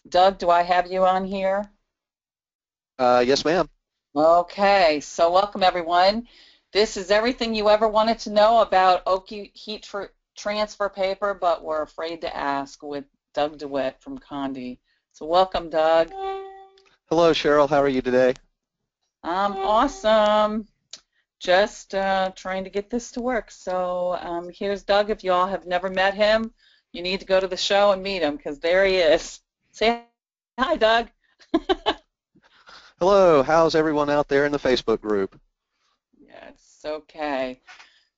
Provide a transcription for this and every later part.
Doug, do I have you on here? Yes, ma'am. Okay, so welcome everyone. This is everything you ever wanted to know about Oki Transfer Paper, but were afraid to ask with Doug DeWitt from Conde. So welcome, Doug. Hello, Cheryl. How are you today? Awesome. Just trying to get this to work. So here's Doug. If you all have never met him, you need to go to the show and meet him because there he is. Say hi, Doug. Hello. How's everyone out there in the Facebook group? Yes, okay.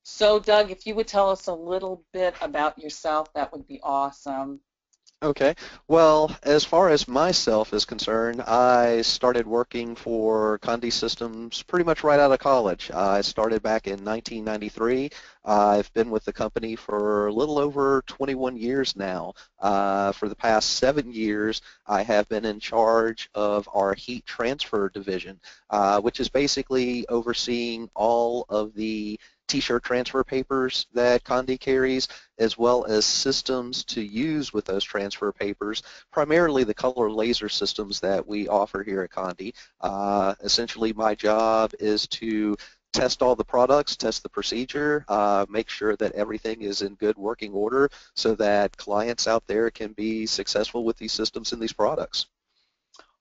So, Doug, if you would tell us a little bit about yourself, that would be awesome. Okay. Well, as far as myself is concerned, I started working for Conde Systems pretty much right out of college. I started back in 1993. I've been with the company for a little over 21 years now. For the past 7 years, I have been in charge of our heat transfer division, which is basically overseeing all of the T-shirt transfer papers that Conde carries, as well as systems to use with those transfer papers, primarily the color laser systems that we offer here at Conde. Essentially, my job is to test all the products, test the procedure, make sure that everything is in good working order so that clients out there can be successful with these systems and these products.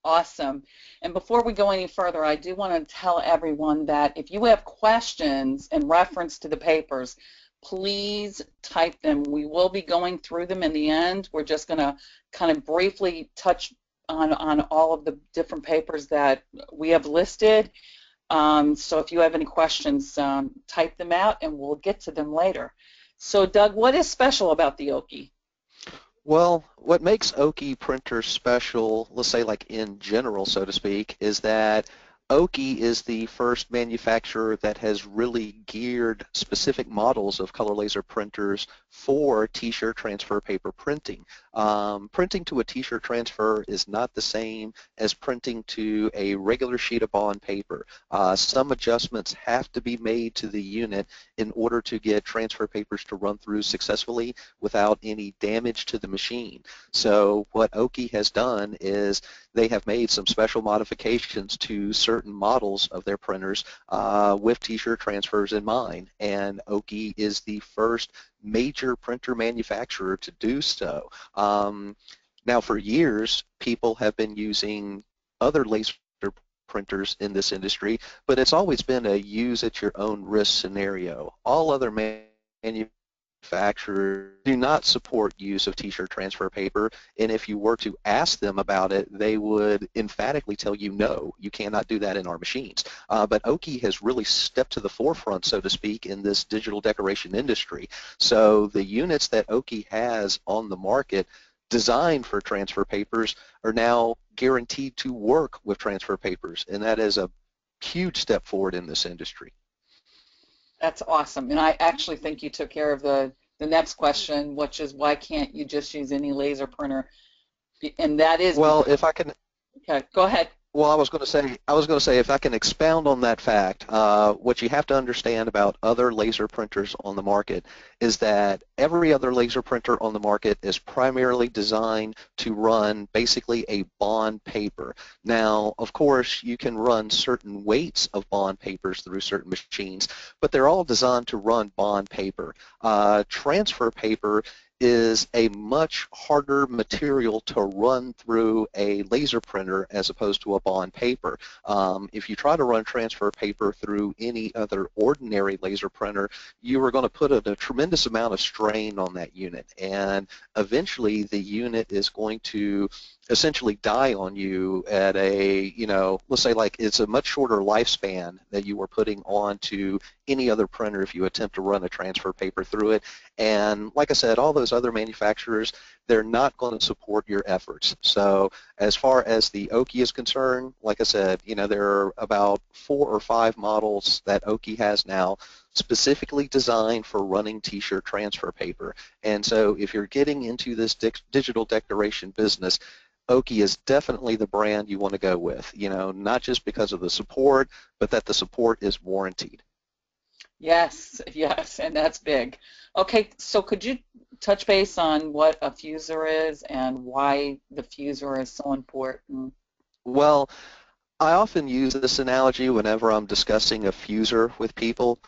Awesome. And before we go any further, I do want to tell everyone that if you have questions in reference to the papers, please type them. We will be going through them in the end. We're just going to kind of briefly touch on all of the different papers that we have listed. So if you have any questions, type them out and we'll get to them later. So Doug, what is special about the Oki? Well, what makes Oki printers special, let's say like in general, so to speak, is that Oki is the first manufacturer that has really geared specific models of color laser printers for t-shirt transfer paper printing. Printing to a t-shirt transfer is not the same as printing to a regular sheet of bond paper. Some adjustments have to be made to the unit in order to get transfer papers to run through successfully without any damage to the machine. So what Oki has done is they have made some special modifications to certain models of their printers with t-shirt transfers in mind, and Oki is the first major printer manufacturer to do so. Now for years, people have been using other laser printers in this industry, but it's always been a use at your own risk scenario. All other manufacturers do not support use of t-shirt transfer paper, and if you were to ask them about it, they would emphatically tell you no, you cannot do that in our machines. But Oki has really stepped to the forefront, so to speak, in this digital decoration industry. So the units that Oki has on the market designed for transfer papers are now guaranteed to work with transfer papers, and that is a huge step forward in this industry. That's awesome. And I actually think you took care of the next question, which is why can't you just use any laser printer? And that is Well, because, if I can okay, go ahead. Well, I was going to say, if I can expound on that fact, what you have to understand about other laser printers on the market is that every other laser printer on the market is primarily designed to run basically a bond paper. Now, of course, you can run certain weights of bond papers through certain machines, but they're all designed to run bond paper. Transfer paper is a much harder material to run through a laser printer as opposed to a bond paper. If you try to run transfer paper through any other ordinary laser printer, you are going to put a tremendous amount of strain on that unit, and eventually the unit is going to essentially die on you at let's say like it's a much shorter lifespan that you were putting on to any other printer if you attempt to run a transfer paper through it. And like I said, all those other manufacturers, they're not going to support your efforts. So as far as the Oki is concerned, like I said, there are about 4 or 5 models that Oki has now specifically designed for running t-shirt transfer paper. And so if you're getting into this digital decoration business, Oki is definitely the brand you want to go with, not just because of the support, but that the support is warranted. Yes, yes, and that's big. Okay, so could you touch base on what a fuser is and why the fuser is so important? Well, I often use this analogy whenever I'm discussing a fuser with people.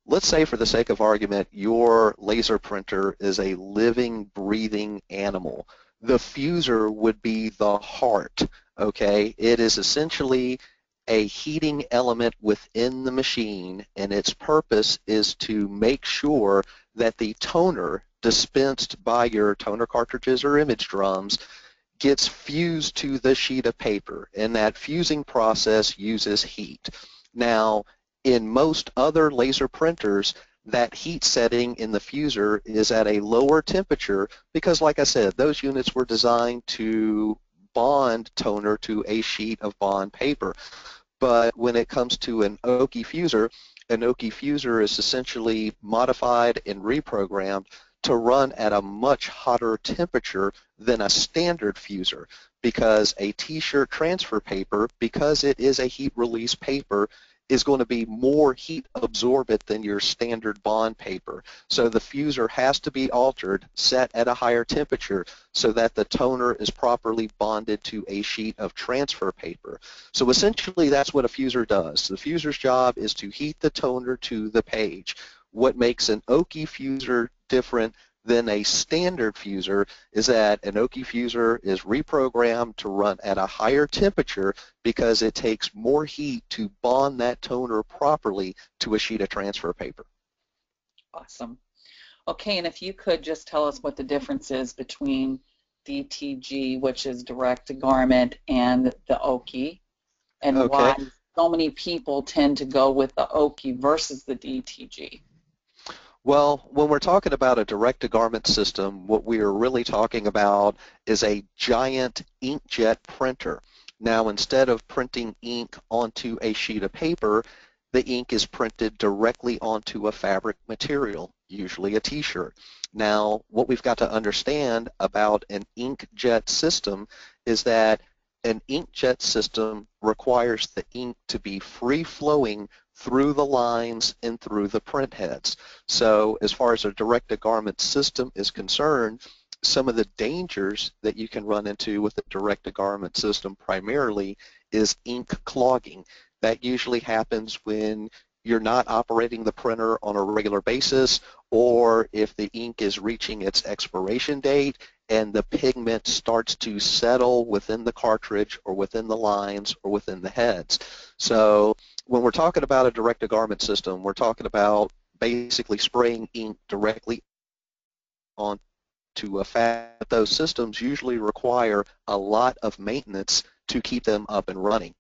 Let's say, for the sake of argument, your laser printer is a living, breathing animal. The fuser would be the heart, okay? It is essentially a heating element within the machine, and its purpose is to make sure that the toner dispensed by your toner cartridges or image drums gets fused to the sheet of paper, and that fusing process uses heat. Now, in most other laser printers, that heat setting in the fuser is at a lower temperature because, like I said, those units were designed to bond toner to a sheet of bond paper. But when it comes to an Oki fuser is essentially modified and reprogrammed to run at a much hotter temperature than a standard fuser, because a t-shirt transfer paper, because it is a heat release paper, is going to be more heat absorbent than your standard bond paper. So the fuser has to be altered, set at a higher temperature, so that the toner is properly bonded to a sheet of transfer paper. So essentially that's what a fuser does. The fuser's job is to heat the toner to the page. What makes an Oki fuser different than a standard fuser is that an Oki fuser is reprogrammed to run at a higher temperature because it takes more heat to bond that toner properly to a sheet of transfer paper. Awesome. Okay, and if you could just tell us what the difference is between DTG, which is direct to garment, and the Oki, and Okay. why so many people tend to go with the Oki versus the DTG. Well, when we're talking about a direct-to-garment system, what we are really talking about is a giant inkjet printer. Now, instead of printing ink onto a sheet of paper, the ink is printed directly onto a fabric material, usually a t-shirt. Now, what we've got to understand about an inkjet system is that an inkjet system requires the ink to be free-flowing through the lines and through the print heads. So as far as a direct-to-garment system is concerned, some of the dangers that you can run into with a direct-to-garment system primarily is ink clogging. That usually happens when you're not operating the printer on a regular basis, or if the ink is reaching its expiration date and the pigment starts to settle within the cartridge or within the lines or within the heads. So when we're talking about a direct-to-garment system, we're talking about basically spraying ink directly onto a fabric. Those systems usually require a lot of maintenance to keep them up and running.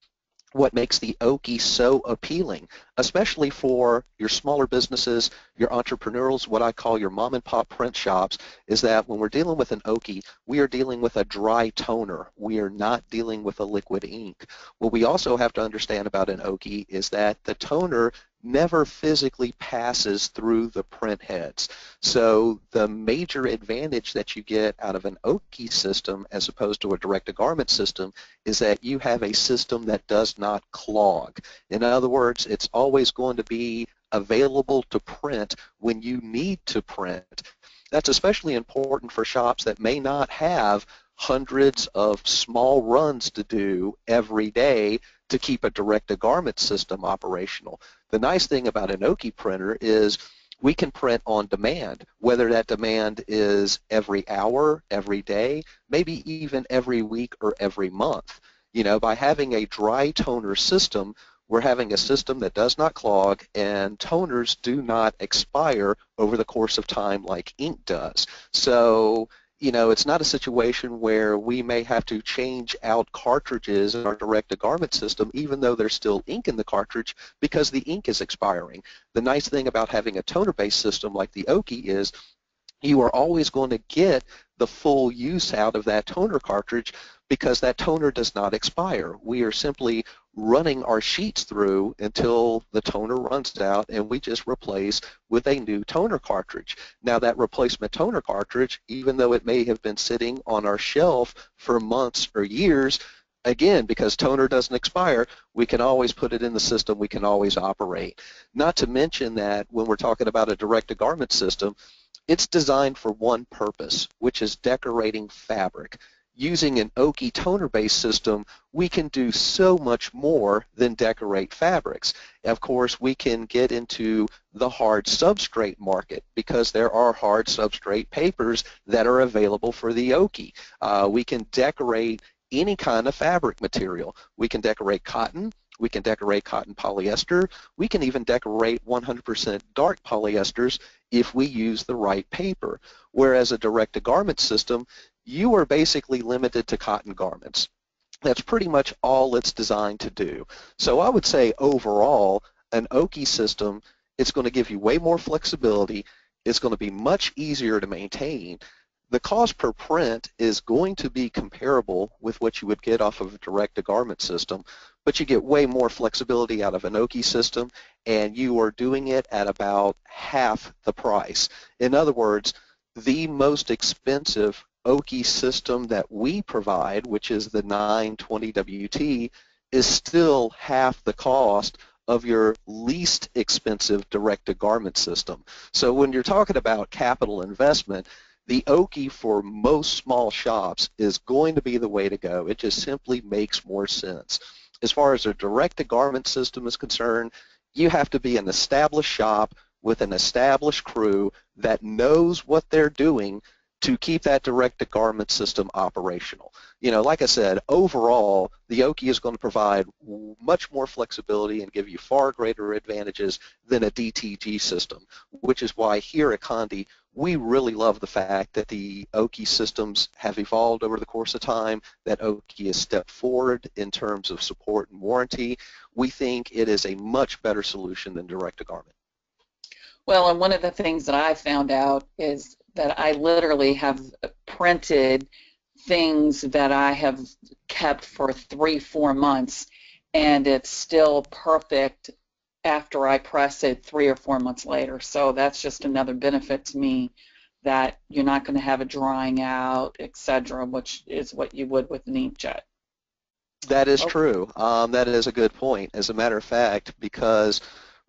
What makes the Oki so appealing, especially for your smaller businesses, your entrepreneurs, what I call your mom and pop print shops, is that when we're dealing with an Oki, we are dealing with a dry toner. We are not dealing with a liquid ink. What we also have to understand about an Oki is that the toner never physically passes through the print heads. So the major advantage that you get out of an Oki system as opposed to a direct-to-garment system is that you have a system that does not clog. In other words, it's always going to be available to print when you need to print. That's especially important for shops that may not have hundreds of small runs to do every day to keep a direct-to-garment system operational. The nice thing about an Oki printer is we can print on demand, whether that demand is every hour, every day, maybe even every week or every month. You know, by having a dry toner system, we're having a system that does not clog, and toners do not expire over the course of time like ink does. So, you know, it's not a situation where we may have to change out cartridges in our direct-to-garment system even though there's still ink in the cartridge because the ink is expiring. The nice thing about having a toner-based system like the Oki is you are always going to get the full use out of that toner cartridge because that toner does not expire. We are simply running our sheets through until the toner runs out and we just replace with a new toner cartridge. Now that replacement toner cartridge, even though it may have been sitting on our shelf for months or years, Again, because toner doesn't expire, we can always put it in the system, we can always operate. Not to mention that when we're talking about a direct-to-garment system, it's designed for one purpose, which is decorating fabric. Using an Oki toner-based system, we can do so much more than decorate fabrics. Of course, we can get into the hard substrate market because there are hard substrate papers that are available for the Oki. We can decorate any kind of fabric material. We can decorate cotton. We can decorate cotton polyester. We can even decorate 100% dark polyesters if we use the right paper. Whereas a direct-to-garment system, you are basically limited to cotton garments. That's pretty much all it's designed to do. So I would say overall, an Oki system, it's going to give you way more flexibility. It's going to be much easier to maintain. The cost per print is going to be comparable with what you would get off of a direct-to-garment system, but you get way more flexibility out of an Oki system, and you are doing it at about half the price. In other words, the most expensive Oki system that we provide, which is the 920WT, is still half the cost of your least expensive direct-to-garment system. So when you're talking about capital investment, the Oki for most small shops is going to be the way to go. It just simply makes more sense. As far as a direct-to-garment system is concerned, you have to be an established shop with an established crew that knows what they're doing to keep that direct-to-garment system operational. You know, like I said, overall, the Oki is going to provide much more flexibility and give you far greater advantages than a DTG system, which is why here at Conde, we really love the fact that the Oki systems have evolved over the course of time, that Oki has stepped forward in terms of support and warranty. We think it is a much better solution than direct-to-garment. Well, and one of the things that I found out is that I literally have printed things that I have kept for 3-4 months, and it's still perfect after I press it 3 or 4 months later. So that's just another benefit to me, that you're not going to have it drying out, etc., which is what you would with an inkjet. That is true. That is a good point. As a matter of fact, because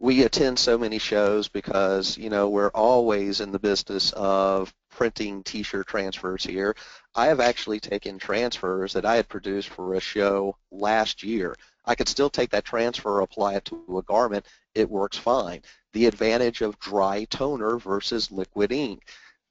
we attend so many shows, because we're always in the business of printing t-shirt transfers here, I have actually taken transfers that I had produced for a show last year. I could still take that transfer, apply it to a garment. It works fine. The advantage of dry toner versus liquid ink.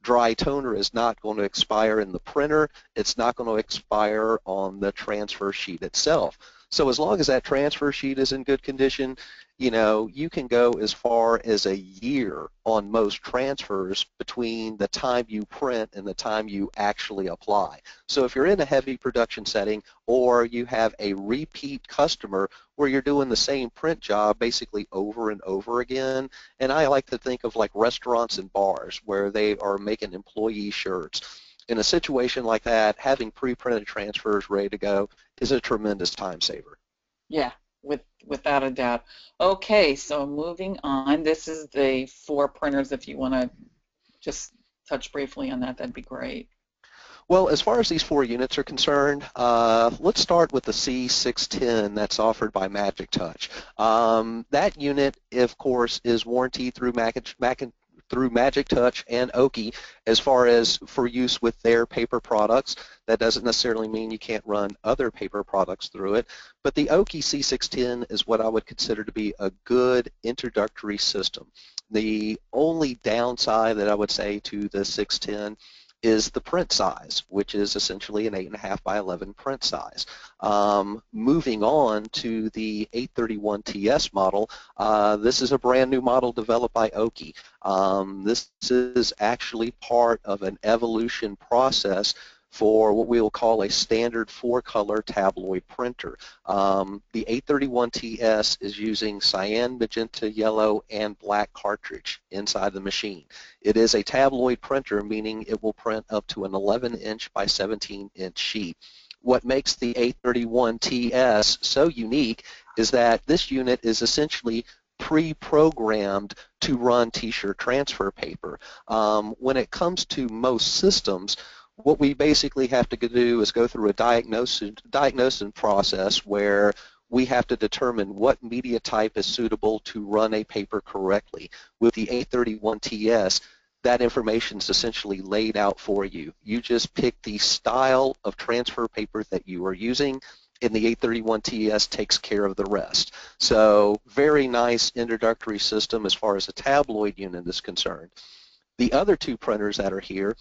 Dry toner is not going to expire in the printer. It's not going to expire on the transfer sheet itself. So as long as that transfer sheet is in good condition, you can go as far as a year on most transfers between the time you print and the time you actually apply. So if you're in a heavy production setting, or you have a repeat customer where you're doing the same print job basically over and over again, and I like to think of like restaurants and bars where they are making employee shirts. In a situation like that, having pre-printed transfers ready to go is a tremendous time saver. Yeah, without a doubt. Okay, so moving on. This is the 4 printers. If you want to just touch briefly on that, that'd be great. Well, as far as these 4 units are concerned, let's start with the C610 that's offered by Magic Touch. That unit, of course, is warranted through Magic Touch and Oki as far as for use with their paper products. That doesn't necessarily mean you can't run other paper products through it, but the Oki C610 is what I would consider to be a good introductory system. The only downside that I would say to the 610 is the print size, which is essentially an 8.5 by 11 print size. Moving on to the 831TS model, this is a brand new model developed by Oki. This is actually part of an evolution process for what we will call a standard 4-color tabloid printer. The 831TS is using cyan, magenta, yellow, and black cartridge inside the machine. It is a tabloid printer, meaning it will print up to an 11-inch by 17-inch sheet. What makes the 831TS so unique is that this unit is essentially pre-programmed to run t-shirt transfer paper. When it comes to most systems, what we basically have to do is go through a diagnosis process where we have to determine what media type is suitable to run a paper correctly. With the 831TS, that information is essentially laid out for you. You just pick the style of transfer paper that you are using, and the 831TS takes care of the rest. So very nice introductory system as far as a tabloid unit is concerned. The other two printers that are here,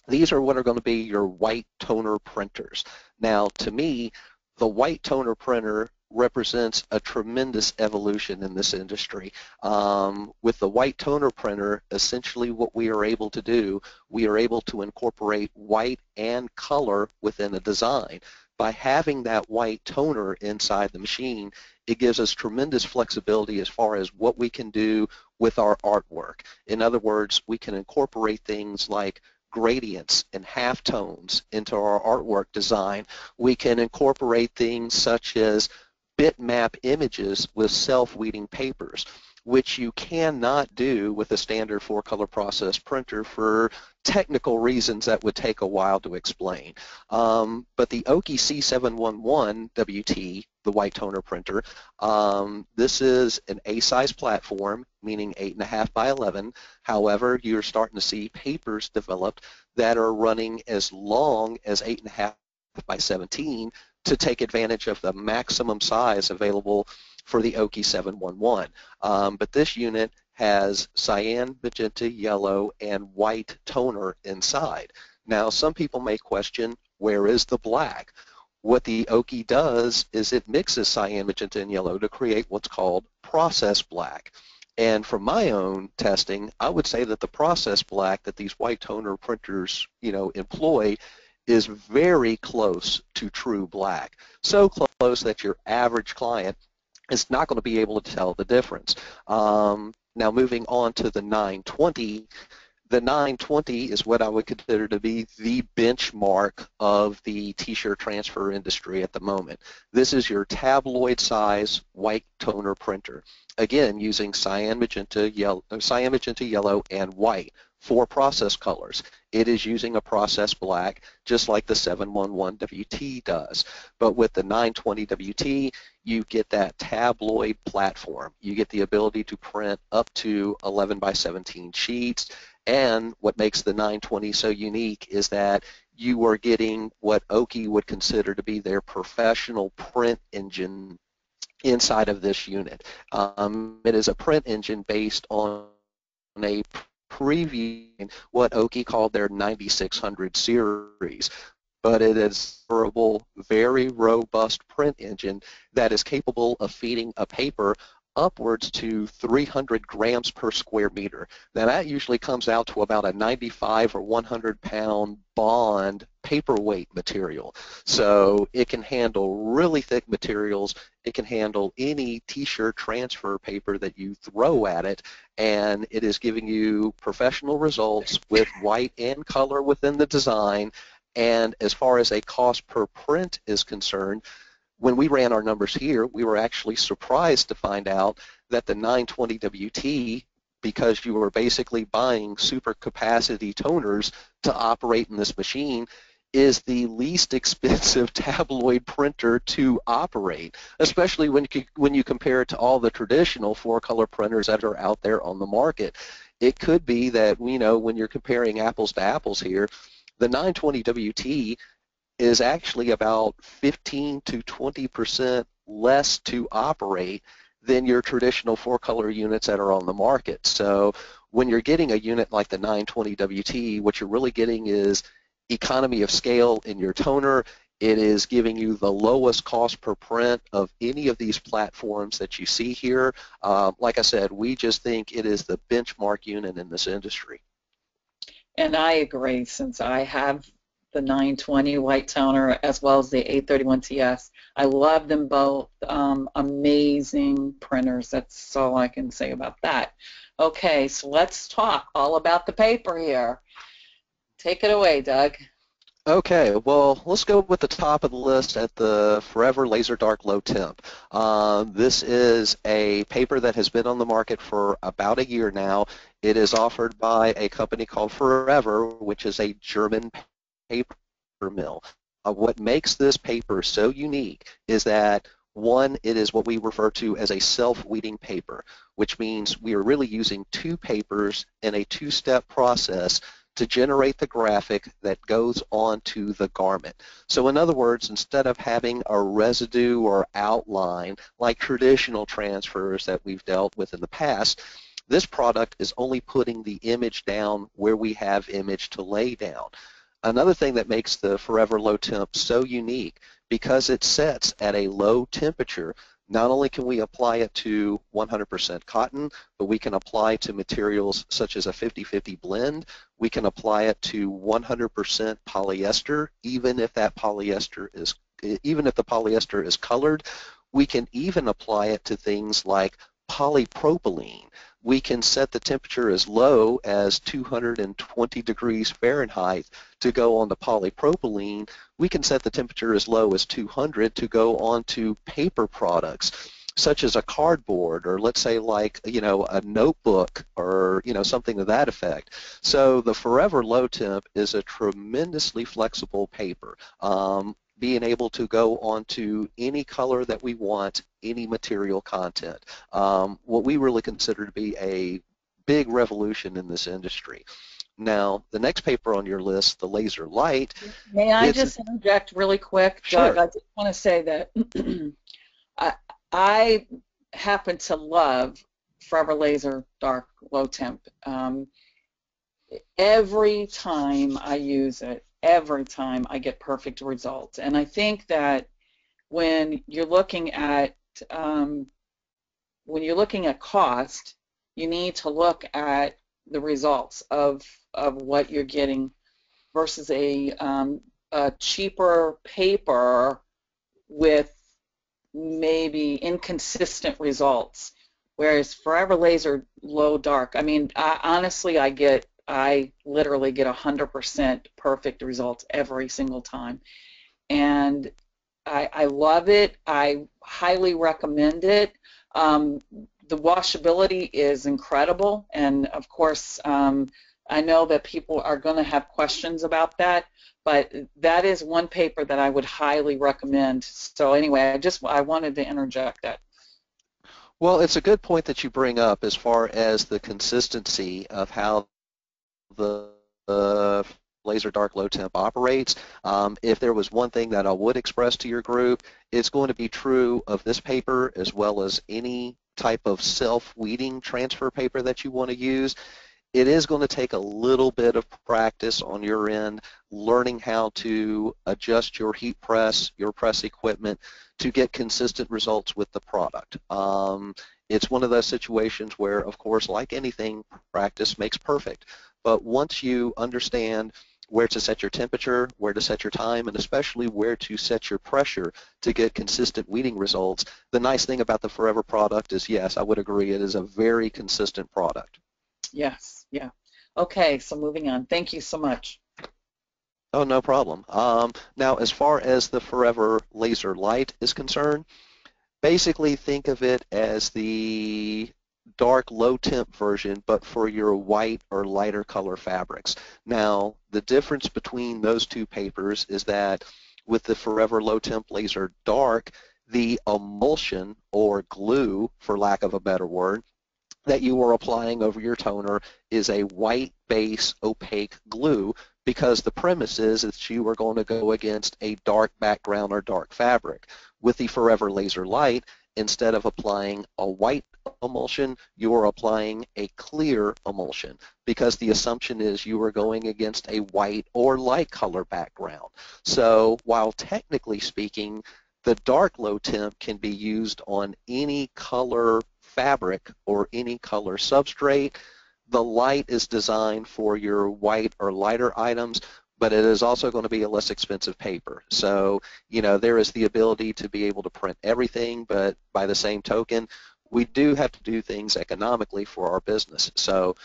these are what are going to be your white toner printers. Now, to me, the white toner printer represents a tremendous evolution in this industry. With the white toner printer, essentially what we are able to do, we are able to incorporate white and color within a design. By having that white toner inside the machine, it gives us tremendous flexibility as far as what we can do with our artwork. In other words, we can incorporate things like gradients and halftones into our artwork design. We can incorporate things such as bitmap images with self-weeding papers, which you cannot do with a standard 4-color process printer for technical reasons that would take a while to explain. But the Oki C711 WT, the white toner printer, this is an A-size platform, meaning 8.5 by 11. However, you're starting to see papers developed that are running as long as 8.5 by 17 to take advantage of the maximum size available for the Oki 711. But this unit has cyan, magenta, yellow, and white toner inside. Now, some people may question, where is the black? What the Oki does is it mixes cyan, magenta, and yellow to create what's called process black. And from my own testing, I would say that the process black that these white toner printers, employ is very close to true black. So close that your average client is not going to be able to tell the difference. Now moving on to the 920, the 920 is what I would consider to be the benchmark of the t-shirt transfer industry at the moment. This is your tabloid size white toner printer. Again, using cyan, magenta, yellow, and white. 4 process colors. It is using a process black just like the 711 WT does. But with the 920 WT, you get that tabloid platform. You get the ability to print up to 11 by 17 sheets. And what makes the 920 so unique is that you are getting what Oki would consider to be their professional print engine inside of this unit. It is a print engine based on a previewing what Oki called their 9600 series, but it is a durable, very robust print engine that is capable of feeding a paper upwards to 300 grams per square meter. Now that usually comes out to about a 95 or 100 pound bond paperweight material. So it can handle really thick materials. It can handle any t-shirt transfer paper that you throw at it, and it is giving you professional results with white and color within the design. And as far as a cost per print is concerned, when we ran our numbers here, we were actually surprised to find out that the 920 WT, because you were basically buying super capacity toners to operate in this machine, is the least expensive tabloid printer to operate, especially when you compare it to all the traditional 4-color printers that are out there on the market. It could be that, when you're comparing apples to apples here, the 920 WT is actually about 15 to 20% less to operate than your traditional 4-color units that are on the market. So when you're getting a unit like the 920 WT, what you're really getting is economy of scale in your toner. It is giving you the lowest cost per print of any of these platforms that you see here. Like I said, we just think it is the benchmark unit in this industry. And I agree, since I have the 920 white toner as well as the 831TS. I love them both. Amazing printers. That's all I can say about that. Okay, so let's talk all about the paper here. Take it away, Doug. Okay, well, let's go with the top of the list at the Forever Laser Dark Low Temp. This is a paper that has been on the market for about a year now. It is offered by a company called Forever, which is a German paper mill. What makes this paper so unique is that, one, it is what we refer to as a self-weeding paper, which means we are really using two papers in a two-step process to generate the graphic that goes onto the garment. So in other words, instead of having a residue or outline like traditional transfers that we've dealt with in the past, this product is only putting the image down where we have image to lay down. Another thing that makes the Forever Low Temp so unique, because it sets at a low temperature, not only can we apply it to 100% cotton, but we can apply to materials such as a 50-50 blend. We can apply it to 100% polyester, even if the polyester is colored. We can even apply it to things like polypropylene. We can set the temperature as low as 220 degrees Fahrenheit to go on the polypropylene. We can set the temperature as low as 200 to go on to paper products such as a cardboard, or let's say like, a notebook, or something to that effect. So the Forever Low Temp is a tremendously flexible paper, being able to go onto any color that we want, any material content. What we really consider to be a big revolution in this industry. Now, the next paper on your list, the Laser Light. May I just interject really quick, Doug? Sure. I just want to say that I happen to love Forever Laser Dark Low Temp. Every time I use it, every time I get perfect results. And I think that when you're looking at cost, you need to look at the results of what you're getting versus a cheaper paper with maybe inconsistent results. Whereas Forever Laser Low Dark, I mean, honestly, I literally get 100% perfect results every single time. And I love it. I highly recommend it. The washability is incredible, and of course, I know that people are going to have questions about that, but that is one paper that I would highly recommend. So anyway, I wanted to interject that. Well, it's a good point that you bring up as far as the consistency of how the Laser Dark Low Temp operates. If there was one thing that I would express to your group, it's going to be true of this paper as well as any type of self-weeding transfer paper that you want to use. It is going to take a little bit of practice on your end, learning how to adjust your heat press, your press equipment to get consistent results with the product. It's one of those situations where, of course, like anything, practice makes perfect. But once you understand where to set your temperature, where to set your time, and especially where to set your pressure to get consistent weeding results, the nice thing about the Forever product is, yes, I would agree, it is a very consistent product. Yes, yeah. Okay, so moving on. Thank you so much. Oh, no problem. Now, as far as the Forever Laser Light is concerned, basically think of it as the dark low temp version, but for your white or lighter color fabrics. Now, the difference between those two papers is that with the Forever Low Temp Laser Dark, the emulsion or glue, for lack of a better word, that you are applying over your toner is a white base opaque glue, because the premise is that you are going to go against a dark background or dark fabric. With the Forever Laser Light, instead of applying a white emulsion, you are applying a clear emulsion, because the assumption is you are going against a white or light color background. So while technically speaking, the dark low temp can be used on any color fabric or any color substrate, the light is designed for your white or lighter items, but it is also going to be a less expensive paper. So, there is the ability to be able to print everything, but by the same token, we do have to do things economically for our business. So,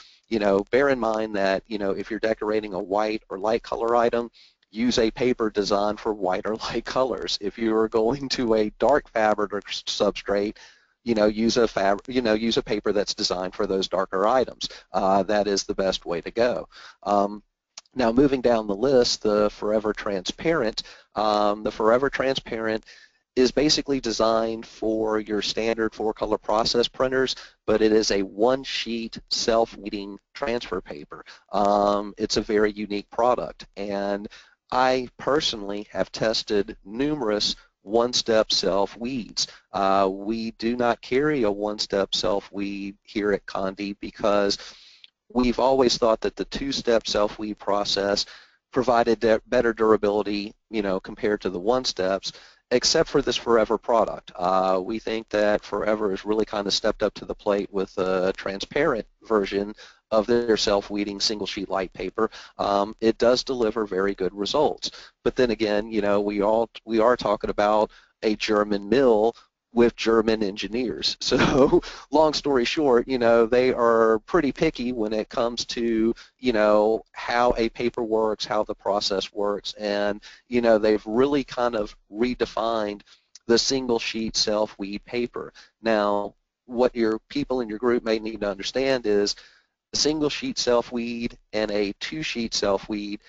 bear in mind that, if you're decorating a white or light color item, use a paper designed for white or light colors. If you are going to a dark fabric or substrate, use a paper that's designed for those darker items. That is the best way to go. Now moving down the list, the Forever Transparent. The Forever Transparent is basically designed for your standard 4-color process printers, but it is a one-sheet self-weeding transfer paper. It's a very unique product, and I personally have tested numerous one-step self-weeds. We do not carry a one-step self-weed here at Conde because we've always thought that the two-step self-weed process provided better durability, compared to the one steps, except for this Forever product. We think that Forever has really kind of stepped up to the plate with a transparent version of their self-weeding single-sheet light paper. It does deliver very good results. But then again, we are talking about a German mill with German engineers. So long story short, they are pretty picky when it comes to, how a paper works, how the process works, and, they've really kind of redefined the single sheet self-weed paper. Now, what your people in your group may need to understand is a single sheet self-weed and a two-sheet self-weed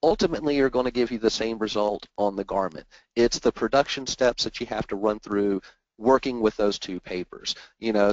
ultimately are going to give you the same result on the garment. It's the production steps that you have to run through working with those two papers.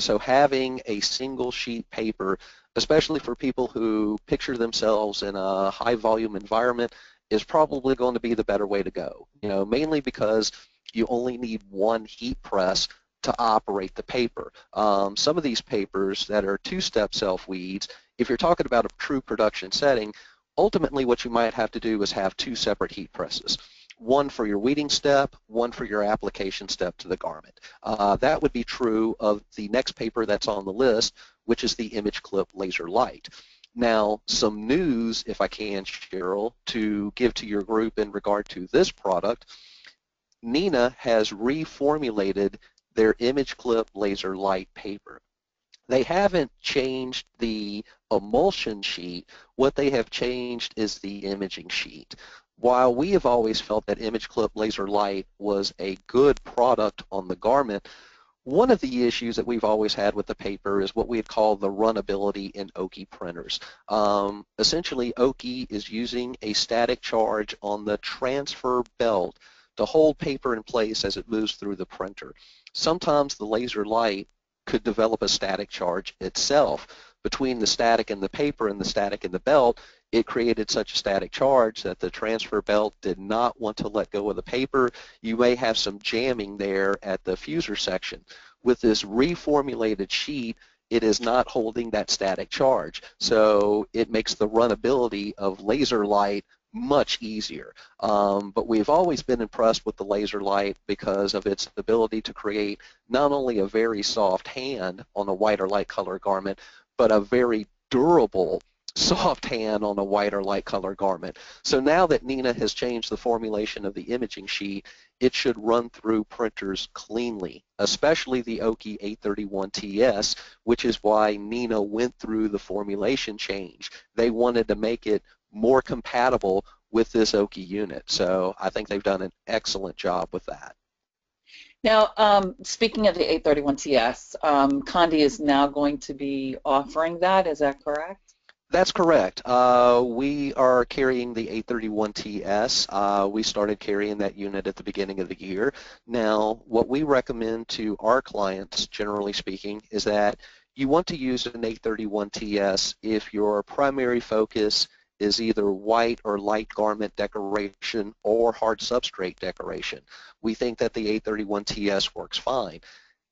So having a single sheet paper, especially for people who picture themselves in a high volume environment, is probably going to be the better way to go. Mainly because you only need one heat press to operate the paper. Some of these papers that are two-step self-weeds, if you're talking about a true production setting, ultimately what you might have to do is have two separate heat presses. One for your weeding step, one for your application step to the garment. That would be true of the next paper that's on the list, which is the Image Clip Laser Light. Now, some news, if I can, Cheryl, to give to your group in regard to this product. Neenah has reformulated their Image Clip Laser Light paper. They haven't changed the emulsion sheet. What they have changed is the imaging sheet. While we have always felt that Image Clip Laser Light was a good product on the garment, one of the issues that we've always had with the paper is what we'd call the runnability in Oki printers. Essentially, Oki is using a static charge on the transfer belt to hold paper in place as it moves through the printer. Sometimes the laser light could develop a static charge itself. Between the static in the paper and the static in the belt, it created such a static charge that the transfer belt did not want to let go of the paper. You may have some jamming there at the fuser section. With this reformulated sheet, it is not holding that static charge. So it makes the runnability of laser light much easier. But we've always been impressed with the laser light because of its ability to create not only a very soft hand on a white or light color garment, but a very durable soft hand on a white or light color garment. So now that Neenah has changed the formulation of the imaging sheet, it should run through printers cleanly, especially the Oki 831TS, which is why Neenah went through the formulation change. They wanted to make it more compatible with this Oki unit. So I think they've done an excellent job with that. Now, speaking of the 831TS, Conde is now going to be offering that, is that correct? That's correct. We are carrying the 831TS. We started carrying that unit at the beginning of the year. Now, what we recommend to our clients, generally speaking, is that you want to use an 831TS if your primary focus is either white or light garment decoration or hard substrate decoration. We think that the 831TS works fine.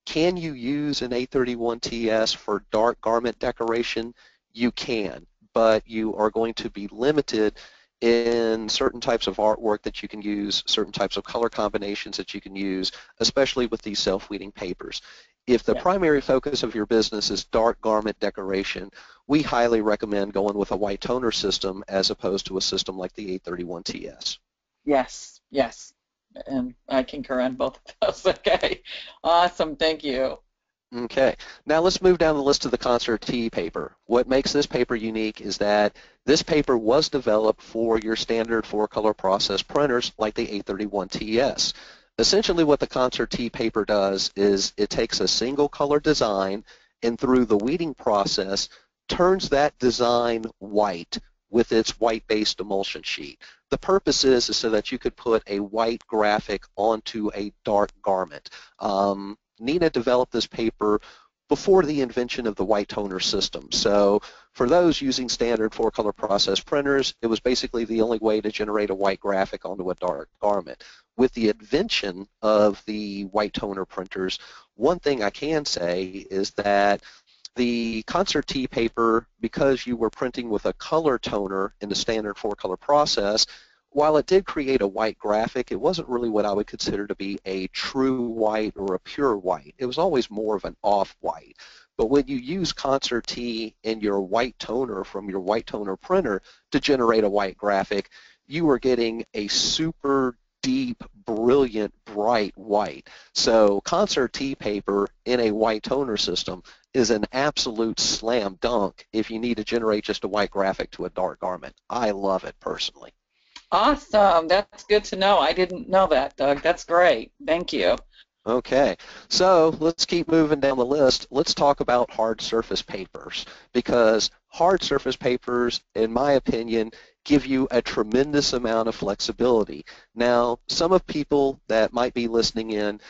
Can you use an 831TS for dark garment decoration? You can, but you are going to be limited in certain types of artwork that you can use, certain types of color combinations that you can use, especially with these self-weeding papers. If the primary focus of your business is dark garment decoration, we highly recommend going with a white toner system as opposed to a system like the 831TS. Yes, yes, and I concur on both of those. Okay, awesome, thank you. Okay, now let's move down the list to the Concert T paper. What makes this paper unique is that this paper was developed for your standard 4-color process printers like the 831TS. Essentially what the Concert T paper does is it takes a single color design and through the weeding process turns that design white with its white-based emulsion sheet. The purpose is so that you could put a white graphic onto a dark garment. Nina developed this paper before the invention of the white toner system. So for those using standard 4-color process printers, it was basically the only way to generate a white graphic onto a dark garment. With the invention of the white toner printers, one thing I can say is that the Concert T paper, because you were printing with a color toner in the standard 4-color process, while it did create a white graphic, it wasn't really what I would consider to be a true white or a pure white. It was always more of an off-white. But when you use Concert T in your white toner from your white toner printer to generate a white graphic, you are getting a super deep, brilliant, bright white. So Concert T paper in a white toner system is an absolute slam dunk if you need to generate just a white graphic to a dark garment. I love it personally. Awesome. That's good to know. I didn't know that, Doug. That's great. Thank you. Okay, so let's keep moving down the list. Let's talk about hard surface papers, because hard surface papers, in my opinion, give you a tremendous amount of flexibility. Now, some of people that might be listening in,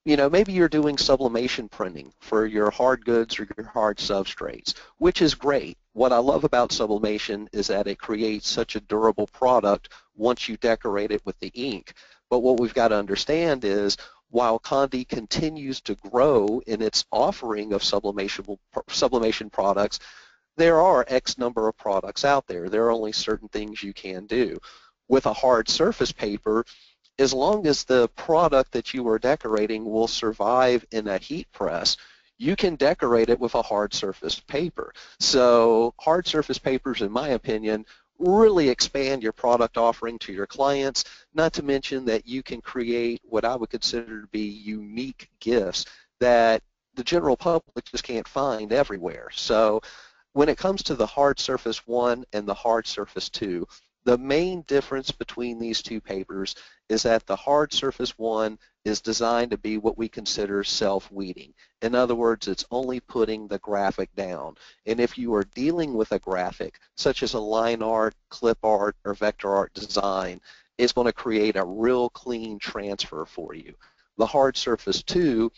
maybe you're doing sublimation printing for your hard goods or your hard substrates, which is great. What I love about sublimation is that it creates such a durable product once you decorate it with the ink. But what we've got to understand is, while Conde continues to grow in its offering of sublimation products, there are X number of products out there. There are only certain things you can do. With a hard surface paper, as long as the product that you are decorating will survive in a heat press, you can decorate it with a hard surface paper. So hard surface papers, in my opinion, really expand your product offering to your clients, not to mention that you can create what I would consider to be unique gifts that the general public just can't find everywhere. So when it comes to the hard surface 1 and the hard surface 2, the main difference between these two papers is that the hard surface 1 is designed to be what we consider self-weeding. In other words, it's only putting the graphic down. And if you are dealing with a graphic, such as a line art, clip art, or vector art design, it's going to create a real clean transfer for you. The hard surface 2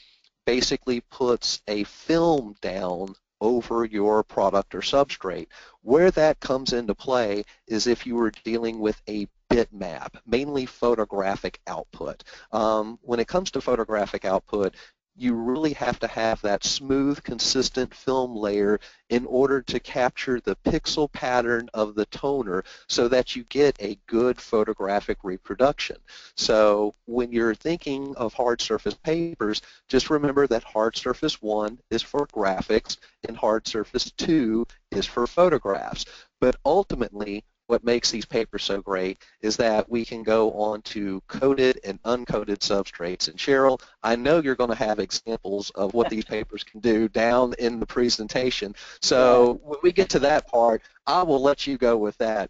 basically puts a film down over your product or substrate. Where that comes into play is if you were dealing with a bitmap, mainly photographic output. When it comes to photographic output, you really have to have that smooth, consistent film layer in order to capture the pixel pattern of the toner so that you get a good photographic reproduction. So when you're thinking of hard surface papers, just remember that hard surface 1 is for graphics and hard surface 2 is for photographs. But ultimately, what makes these papers so great is that we can go on to coated and uncoated substrates. And Cheryl, I know you're going to have examples of what these papers can do down in the presentation. So when we get to that part, I will let you go with that,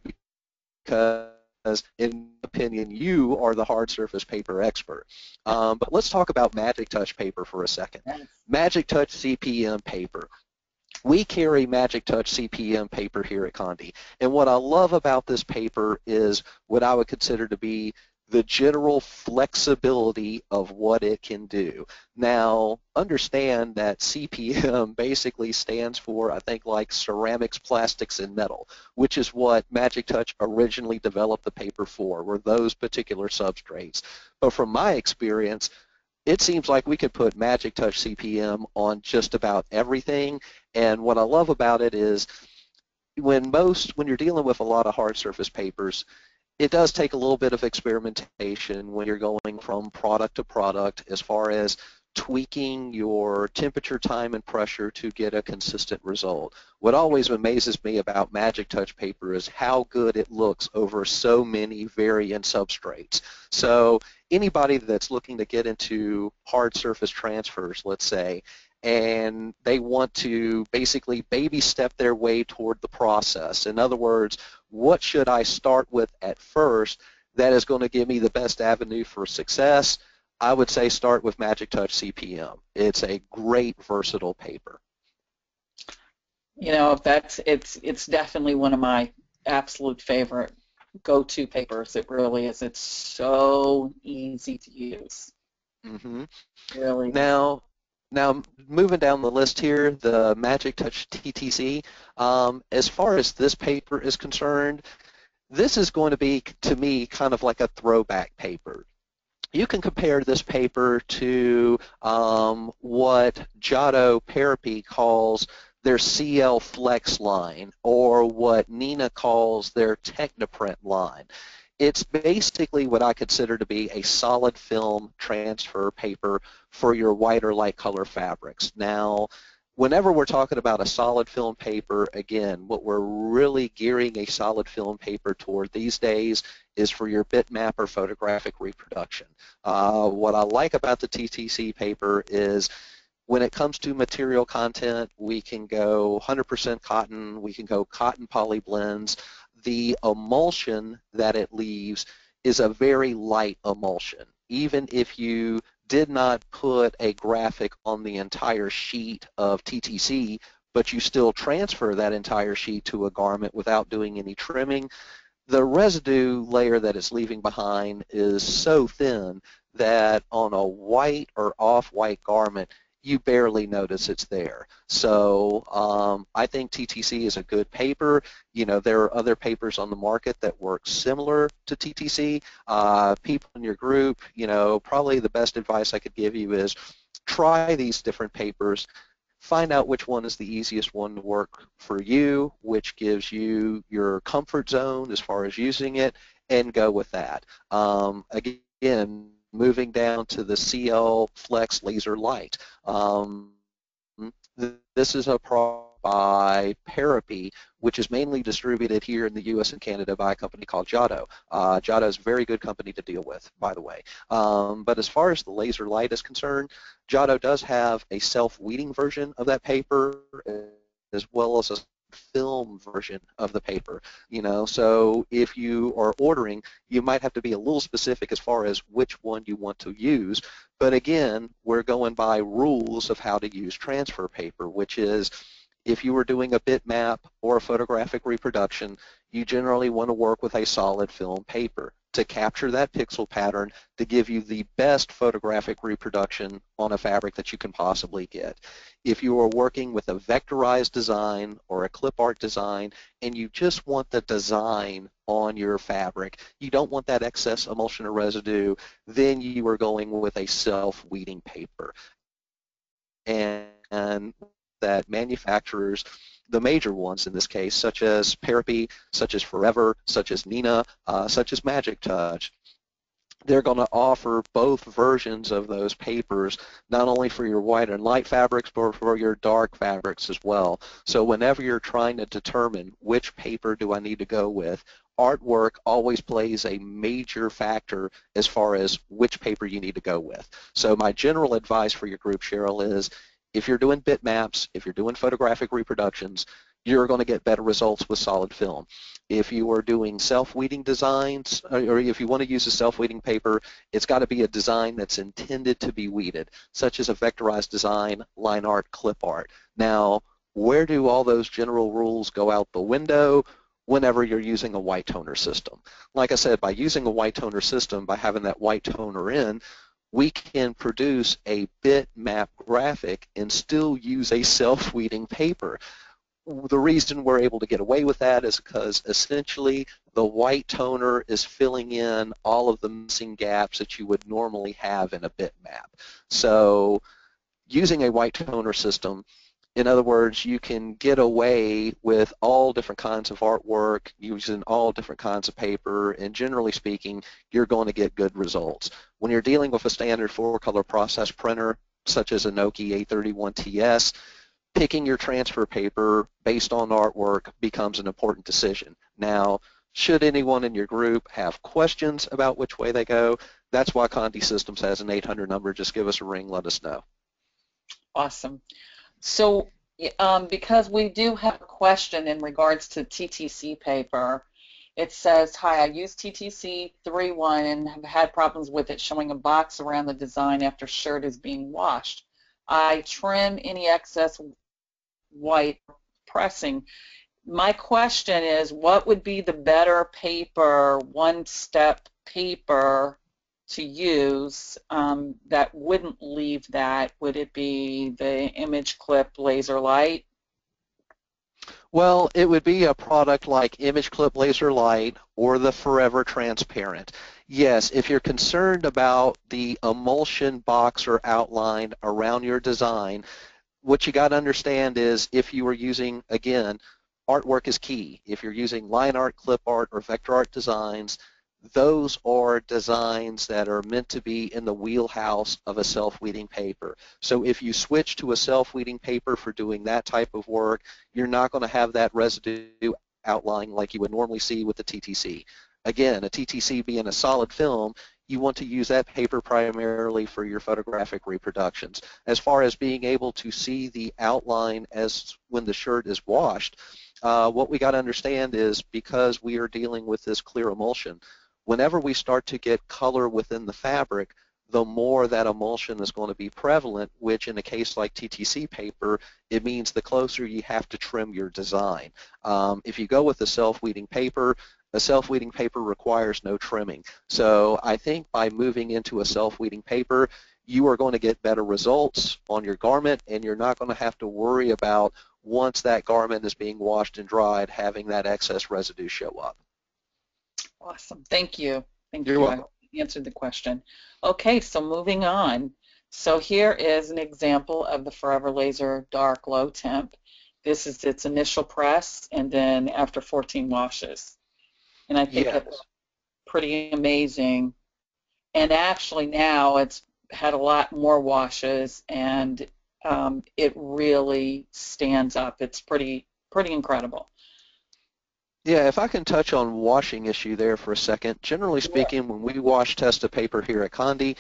because in my opinion, you are the hard surface paper expert. But let's talk about Magic Touch paper for a second. Magic Touch CPM paper. We carry Magic Touch CPM paper here at Conde, and what I love about this paper is what I would consider to be the general flexibility of what it can do. Now, understand that CPM basically stands for, I think, like ceramics, plastics, and metal, which is what Magic Touch originally developed the paper for, were those particular substrates. But from my experience, it seems like we could put Magic Touch CPM on just about everything, and what I love about it is when you're dealing with a lot of hard surface papers, it does take a little bit of experimentation when you're going from product to product as far as tweaking your temperature, time, and pressure to get a consistent result. What always amazes me about Magic Touch paper is how good it looks over so many variant substrates. So anybody that's looking to get into hard surface transfers, let's say, and they want to basically baby step their way toward the process. In other words, what should I start with at first that is going to give me the best avenue for success? I would say start with Magic Touch CPM. It's a great versatile paper. You know, it's definitely one of my absolute favorite go-to papers. It really is. It's so easy to use. Mm-hmm. Really. Now, now moving down the list here, the Magic Touch DTC. As far as this paper is concerned, this is going to be, to me, kind of like a throwback paper. You can compare this paper to what Giotto Parapi calls their CL Flex line, or what Nina calls their Technoprint line. It's basically what I consider to be a solid film transfer paper for your white or light color fabrics. Now, whenever we're talking about a solid film paper, again, what we're really gearing a solid film paper toward these days is for your bitmap or photographic reproduction. What I like about the TTC paper is when it comes to material content, we can go 100% cotton, we can go cotton poly blends. The emulsion that it leaves is a very light emulsion. Even if you did not put a graphic on the entire sheet of TTC, but you still transfer that entire sheet to a garment without doing any trimming, the residue layer that it's leaving behind is so thin that on a white or off-white garment, you barely notice it's there. So I think TTC is a good paper. You know, there are other papers on the market that work similar to TTC. People in your group, you know, probably the best advice I could give you is try these different papers. Find out which one is the easiest one to work for you, which gives you your comfort zone as far as using it, and go with that. Again, moving down to the CL Flex Laser Light. This is a product by Parapi, which is mainly distributed here in the U.S. and Canada by a company called Giotto. Giotto is a very good company to deal with, by the way. But as far as the laser light is concerned, Giotto does have a self-weeding version of that paper as well as a film version of the paper. You know, so if you are ordering, you might have to be a little specific as far as which one you want to use. But again, we're going by rules of how to use transfer paper, which is if you were doing a bitmap or a photographic reproduction, you generally want to work with a solid film paper to capture that pixel pattern to give you the best photographic reproduction on a fabric that you can possibly get. If you are working with a vectorized design or a clip art design and you just want the design on your fabric, you don't want that excess emulsion or residue, then you are going with a self-weeding paper. And that manufacturers, the major ones in this case, such as Parapi, such as Forever, such as Nina, such as Magic Touch, they're going to offer both versions of those papers, not only for your white and light fabrics, but for your dark fabrics as well. So whenever you're trying to determine which paper do I need to go with, artwork always plays a major factor as far as which paper you need to go with. So my general advice for your group, Cheryl, is if you're doing bitmaps, if you're doing photographic reproductions, you're going to get better results with solid film. If you are doing self-weeding designs, or if you want to use a self-weeding paper, it's got to be a design that's intended to be weeded, such as a vectorized design, line art, clip art. Now, where do all those general rules go out the window whenever you're using a white toner system? Like I said, by using a white toner system, by having that white toner in, we can produce a bitmap graphic and still use a self-weeding paper. The reason we're able to get away with that is because essentially the white toner is filling in all of the missing gaps that you would normally have in a bitmap. So using a white toner system, in other words, you can get away with all different kinds of artwork, using all different kinds of paper, and generally speaking, you're going to get good results. When you're dealing with a standard 4-color process printer, such as an Oki A31TS, picking your transfer paper based on artwork becomes an important decision. Now, should anyone in your group have questions about which way they go, that's why Conde Systems has an 800 number. Just give us a ring, let us know. Awesome. So because we do have a question in regards to TTC paper, it says, hi, I use TTC 3.1 and have had problems with it showing a box around the design after shirt is being washed. I trim any excess white pressing. My question is, what would be the better paper, one-step paper to use that wouldn't leave that? Would it be the Image Clip Laser Light? Well, it would be a product like Image Clip Laser Light or the Forever Transparent. Yes, if you're concerned about the emulsion box or outline around your design, what you got to understand is if you are using, again, artwork is key. If you're using line art, clip art, or vector art designs, those are designs that are meant to be in the wheelhouse of a self-weeding paper. So if you switch to a self-weeding paper for doing that type of work, you're not going to have that residue outline like you would normally see with the TTC. Again, a TTC being a solid film, you want to use that paper primarily for your photographic reproductions. As far as being able to see the outline as when the shirt is washed, what we got to understand is because we are dealing with this clear emulsion, whenever we start to get color within the fabric, the more that emulsion is going to be prevalent, which in a case like TTC paper, it means the closer you have to trim your design. If you go with a self-weeding paper, a self-weeding paper requires no trimming. So I think by moving into a self-weeding paper, you are going to get better results on your garment, and you're not going to have to worry about once that garment is being washed and dried, having that excess residue show up. Awesome. Thank you. Thank You're you. welcome. I answered the question. Okay, so moving on. So here is an example of the Forever Laser Dark Low Temp. This is its initial press and then after 14 washes. And I think Yes. it's pretty amazing. And actually now it's had a lot more washes and it really stands up. It's pretty incredible. Yeah, if I can touch on washing issue there for a second. Generally speaking, when we wash test a paper here at Conde,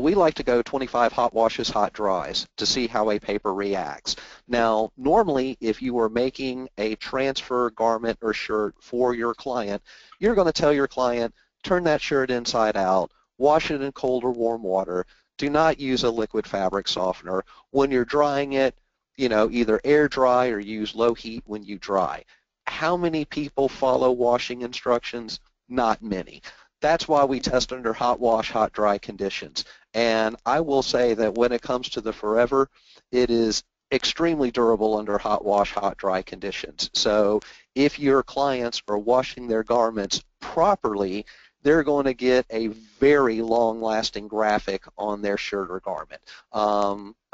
we like to go 25 hot washes, hot dries to see how a paper reacts. Now, normally, if you are making a transfer garment or shirt for your client, you're going to tell your client, turn that shirt inside out, wash it in cold or warm water. Do not use a liquid fabric softener. When you're drying it, either air dry or use low heat when you dry. How many people follow washing instructions? Not many. That's why we test under hot wash, hot dry conditions. And I will say that when it comes to the Forever, it is extremely durable under hot wash, hot dry conditions. So if your clients are washing their garments properly, they're going to get a very long-lasting graphic on their shirt or garment.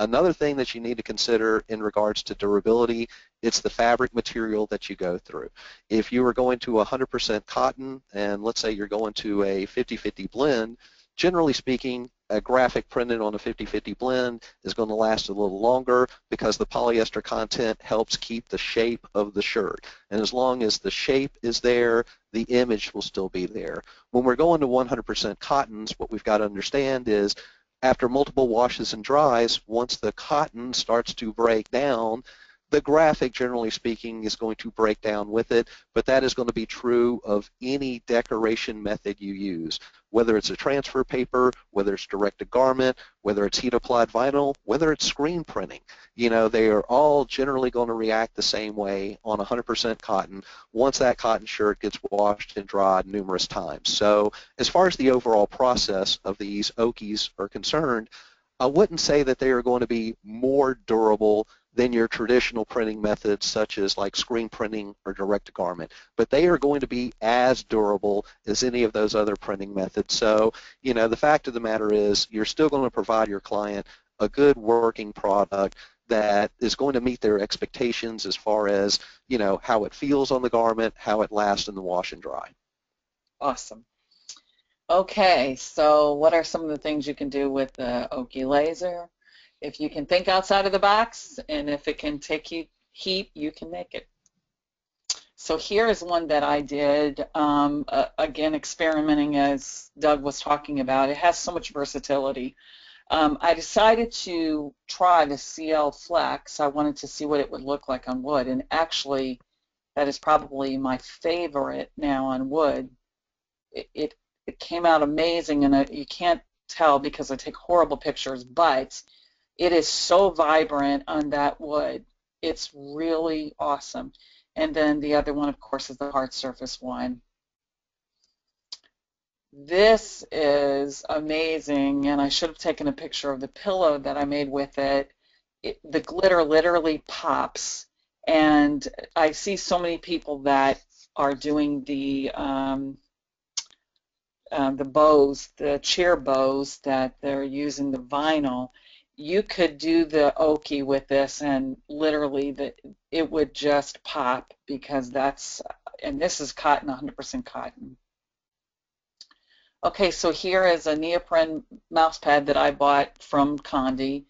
Another thing that you need to consider in regards to durability, it's the fabric material that you go through. If you are going to 100% cotton, and let's say you're going to a 50-50 blend, generally speaking, a graphic printed on a 50-50 blend is going to last a little longer because the polyester content helps keep the shape of the shirt. And as long as the shape is there, the image will still be there. When we're going to 100% cottons, what we've got to understand is after multiple washes and dries, once the cotton starts to break down, the graphic, generally speaking, is going to break down with it, but that is going to be true of any decoration method you use, whether it's a transfer paper, whether it's direct to garment, whether it's heat-applied vinyl, whether it's screen printing. They are all generally going to react the same way on 100% cotton once that cotton shirt gets washed and dried numerous times. So as far as the overall process of these Okies are concerned, I wouldn't say that they are going to be more durable than your traditional printing methods such as like screen printing or direct to garment, but they are going to be as durable as any of those other printing methods. So, the fact of the matter is you're still going to provide your client a good working product that is going to meet their expectations as far as, how it feels on the garment, how it lasts in the wash and dry. Awesome. Okay, so what are some of the things you can do with the Oki Laser? If you can think outside of the box, and if it can take heat, you can make it. So here is one that I did, again, experimenting as Doug was talking about. It has so much versatility. I decided to try the CL Flex. I wanted to see what it would look like on wood, and actually, that is probably my favorite now on wood. It came out amazing, and you can't tell because I take horrible pictures, but it is so vibrant on that wood. It's really awesome. and then the other one, of course, is the hard surface one. This is amazing, and I should have taken a picture of the pillow that I made with it. The glitter literally pops, and I see so many people that are doing the bows, the chair bows that they're using the vinyl. You could do the Oki with this, and literally it would just pop, because and this is cotton, 100% cotton. Okay, so here is a neoprene mouse pad that I bought from Conde.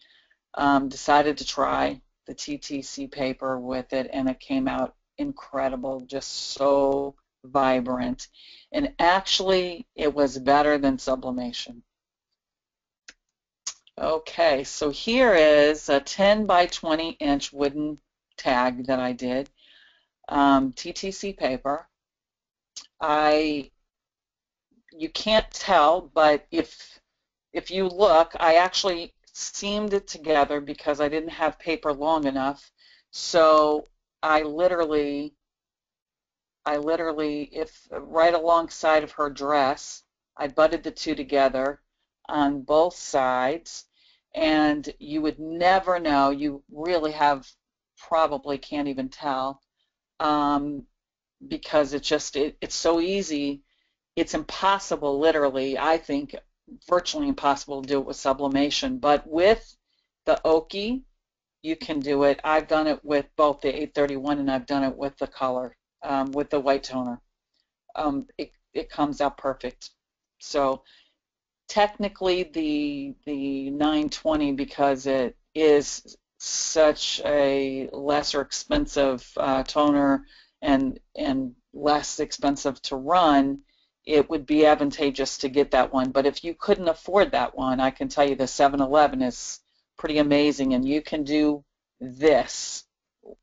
Decided to try the TTC paper with it, and it came out incredible, just so vibrant. And actually, it was better than sublimation. Okay, so here is a 10 by 20 inch wooden tag that I did, TTC paper. You can't tell, but if you look, I actually seamed it together because I didn't have paper long enough. So I literally, if right alongside of her dress, I butted the two together on both sides, and you would never know. You really probably can't even tell, because it's so easy. It's impossible, literally, I think, virtually impossible to do it with sublimation. But with the Oki, you can do it. I've done it with both the 831, and I've done it with the color, with the white toner. It comes out perfect. So technically the 920, because it is such a lesser expensive toner and less expensive to run, it would be advantageous to get that one. But if you couldn't afford that one, I can tell you the 711 is pretty amazing, and you can do this,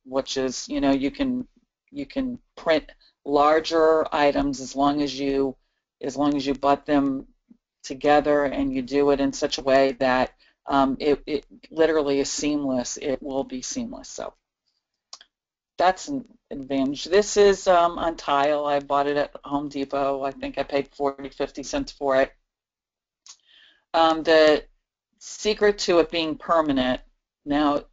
which is, you can print larger items as long as you butt them together, and you do it in such a way that it literally is seamless. It will be seamless. So that's an advantage. This is on tile. I bought it at Home Depot. I think I paid 40-50 cents for it. The secret to it being permanent, now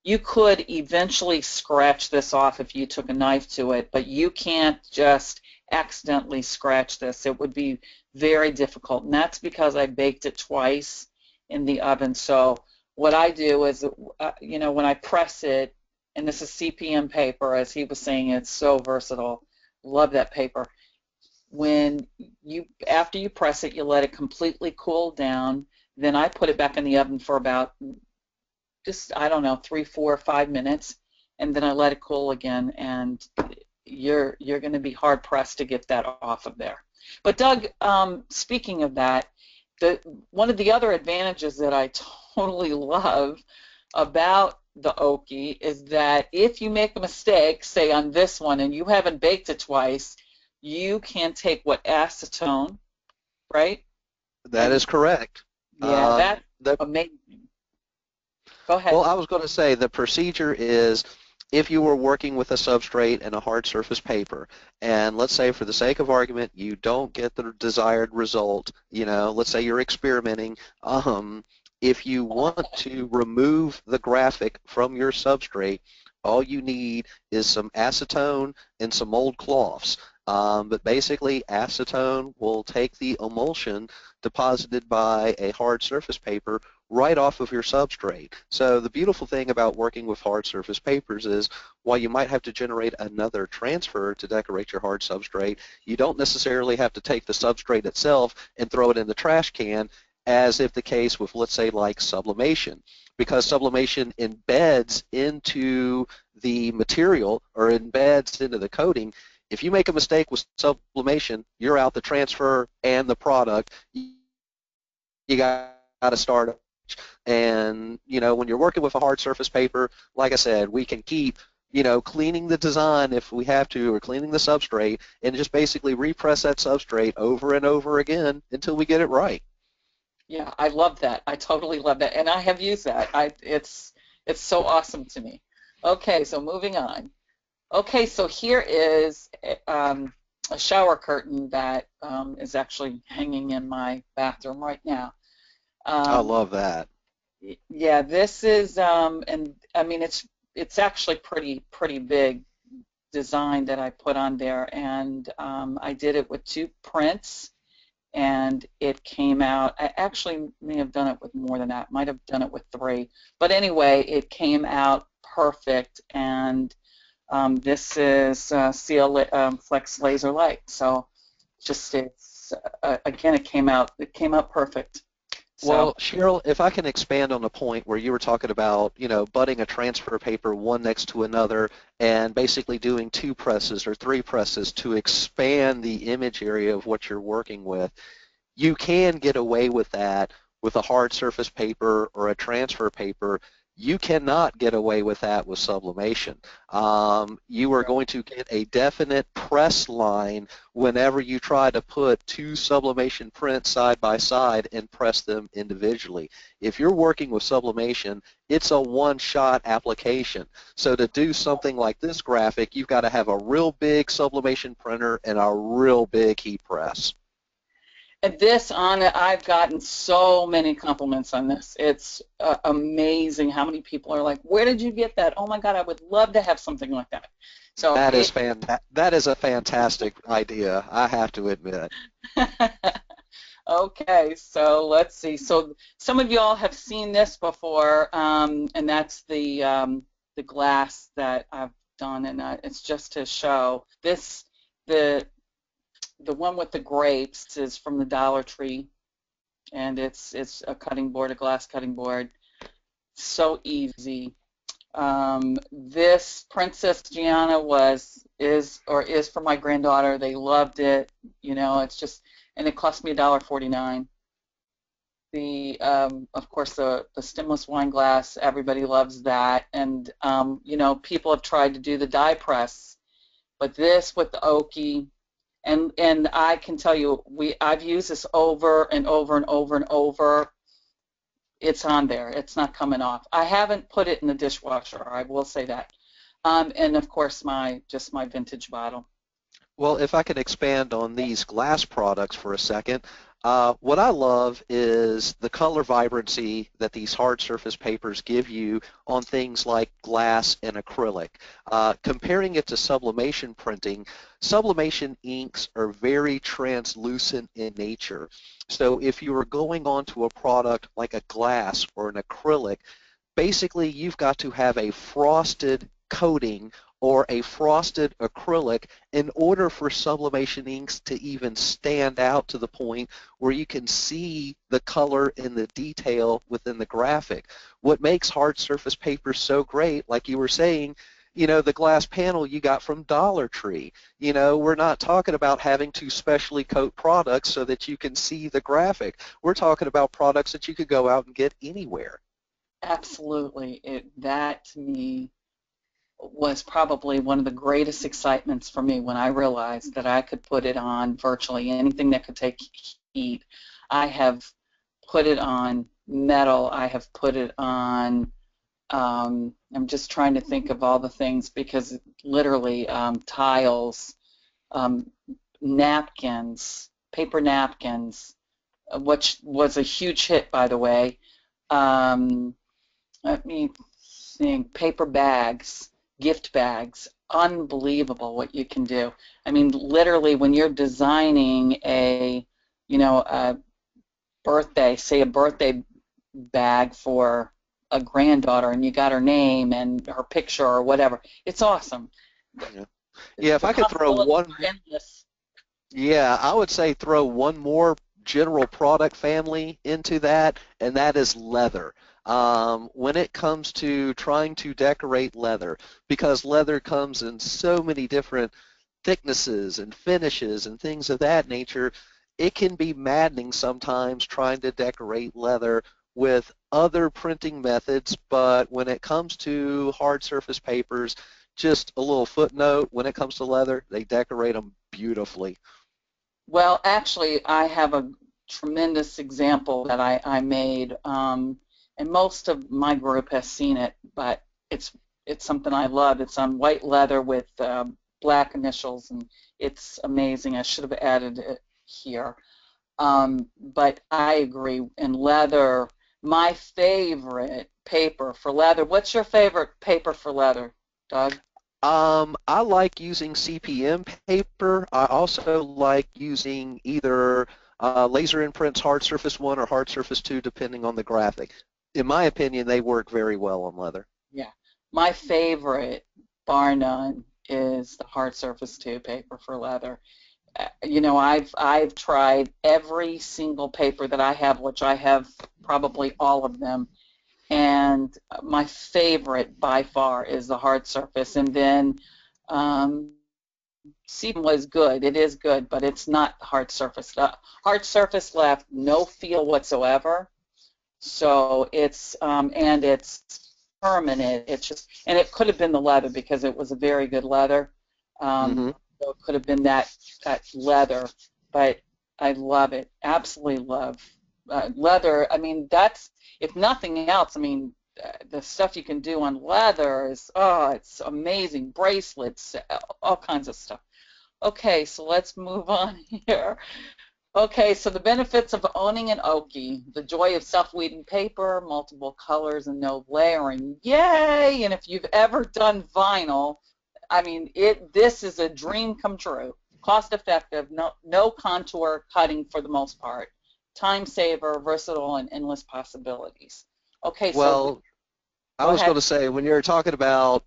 you could eventually scratch this off if you took a knife to it, but you can't just accidentally scratch this. It would be very difficult, and that's because I baked it twice in the oven. So what I do is, when I press it, and this is CPM paper, as he was saying, it's so versatile. Love that paper. After you press it, you let it completely cool down. Then I put it back in the oven for about, just, I don't know, 3, 4, 5 minutes, and then I let it cool again, and you're going to be hard pressed to get that off of there. But Doug, speaking of that, one of the other advantages that I totally love about the Oki is that if you make a mistake, say on this one, and you haven't baked it twice, you can take acetone, right? That is correct. Yeah, that's amazing. Go ahead. Well, I was going to say the procedure is, if you were working with a substrate and a hard surface paper, and let's say for the sake of argument you don't get the desired result, let's say you're experimenting, if you want to remove the graphic from your substrate, all you need is some acetone and some old cloths. But basically, acetone will take the emulsion deposited by a hard surface paper right off of your substrate. So the beautiful thing about working with hard surface papers is, while you might have to generate another transfer to decorate your hard substrate, you don't necessarily have to take the substrate itself and throw it in the trash can, as if the case with, let's say, like sublimation, because sublimation embeds into the material or embeds into the coating. If you make a mistake with sublimation, you're out the transfer and the product. You got to start. And when you're working with a hard surface paper, like I said, we can keep cleaning the design if we have to, or cleaning the substrate, and just basically repress that substrate over and over again until we get it right. Yeah, I love that. I totally love that, and I have used that. It's so awesome to me. Okay, so moving on. Okay, so here is a shower curtain that is actually hanging in my bathroom right now. I Um, love that. yeah, this is, and I mean, it's actually pretty big design that I put on there, and I did it with 2 prints, and it came out. I actually may have done it with more than that. Might have done it with 3, but anyway, it came out perfect. And this is Flex Laser Light. So just again, it came out perfect. So Well, Cheryl, if I can expand on the point where you were talking about, butting a transfer paper one next to another and basically doing 2 presses or 3 presses to expand the image area of what you're working with, you can get away with that with a hard surface paper or a transfer paper. You cannot get away with that with sublimation. You are going to get a definite press line whenever you try to put 2 sublimation prints side by side and press them individually. If you're working with sublimation, it's a one-shot application. So to do something like this graphic, you've got to have a real big sublimation printer and a real big heat press. and this on it, I've gotten so many compliments on this. It's amazing how many people are like, "Where did you get that? Oh my God, I would love to have something like that." So That is that is a fantastic idea, I have to admit. okay, so let's see. So some of y'all have seen this before, and that's the glass that I've done, and it's just to show this. The one with the grapes is from the Dollar Tree, and it's a cutting board, a glass cutting board. So easy. This Princess Gianna is for my granddaughter. They loved it. It's just, and it cost me $1.49. Of course, the stemless wine glass, everybody loves that. And people have tried to do the die press, but this with the Oki, and I can tell you, I've used this over and over and over and over. It's on there. It's not coming off. I haven't put it in the dishwasher, I will say that. And of course, just my vintage bottle. Well, if I can expand on these glass products for a second, what I love is the color vibrancy that these hard surface papers give you on things like glass and acrylic. Comparing it to sublimation printing, sublimation inks are very translucent in nature. So if you are going onto a product like a glass or an acrylic, basically you've got to have a frosted coating or a frosted acrylic in order for sublimation inks to even stand out to the point where you can see the color and the detail within the graphic. What makes hard surface paper so great, like you were saying, the glass panel you got from Dollar Tree. We're not talking about having to specially coat products so that you can see the graphic. We're talking about products that you could go out and get anywhere. Absolutely. That to me was probably one of the greatest excitements for me when I realized that I could put it on virtually anything that could take heat. I have put it on metal. I have put it on, I'm just trying to think of all the things, because literally tiles, um, napkins, paper napkins, which was a huge hit, by the way. Um, Let me think, paper bags, gift bags, unbelievable what you can do. I mean, literally, when you're designing a birthday, say a birthday bag for a granddaughter, and you got her name and her picture or whatever, it's awesome. Yeah, yeah, if The I could throw possibilities one, are endless. yeah, I would say throw one more general product family into that, and that is leather. When it comes to trying to decorate leather, because leather comes in so many different thicknesses and finishes and things of that nature, it can be maddening sometimes trying to decorate leather with other printing methods, but when it comes to hard surface papers, just a little footnote, when it comes to leather, they decorate them beautifully. Well, actually, I have a tremendous example that I made, and most of my group has seen it, but it's it's something I love. It's on white leather with black initials, and it's amazing. I should have added it here. But I agree. In leather, my favorite paper for leather. What's your favorite paper for leather, Doug? I like using CPM paper. I also like using either Laser Imprints Hard Surface 1 or Hard Surface 2, depending on the graphic. In my opinion, they work very well on leather. Yeah. My favorite, bar none, is the Hard Surface 2 paper for leather. You know, I've tried every single paper that I have, which I have probably all of them, and my favorite by far is the hard surface. And then CPM was good. It is good, but it's not hard surface. Hard surface left no feel whatsoever. So it's and it's permanent. It's just, and it could have been the leather because it was a very good leather. Mm-hmm. So it could have been that leather, but I love it. Absolutely love leather. I mean, that's, if nothing else, I mean, the stuff you can do on leather is, oh, it's amazing. Bracelets, all kinds of stuff. Okay, so let's move on here. Okay, so the benefits of owning an Oki: the joy of self-weeding paper, multiple colors, and no layering. Yay! And if you've ever done vinyl, I mean, this is a dream come true. Cost effective, no contour cutting for the most part. Time saver, versatile, and endless possibilities. Okay, so Well, I go was ahead. going to say, when you're talking about,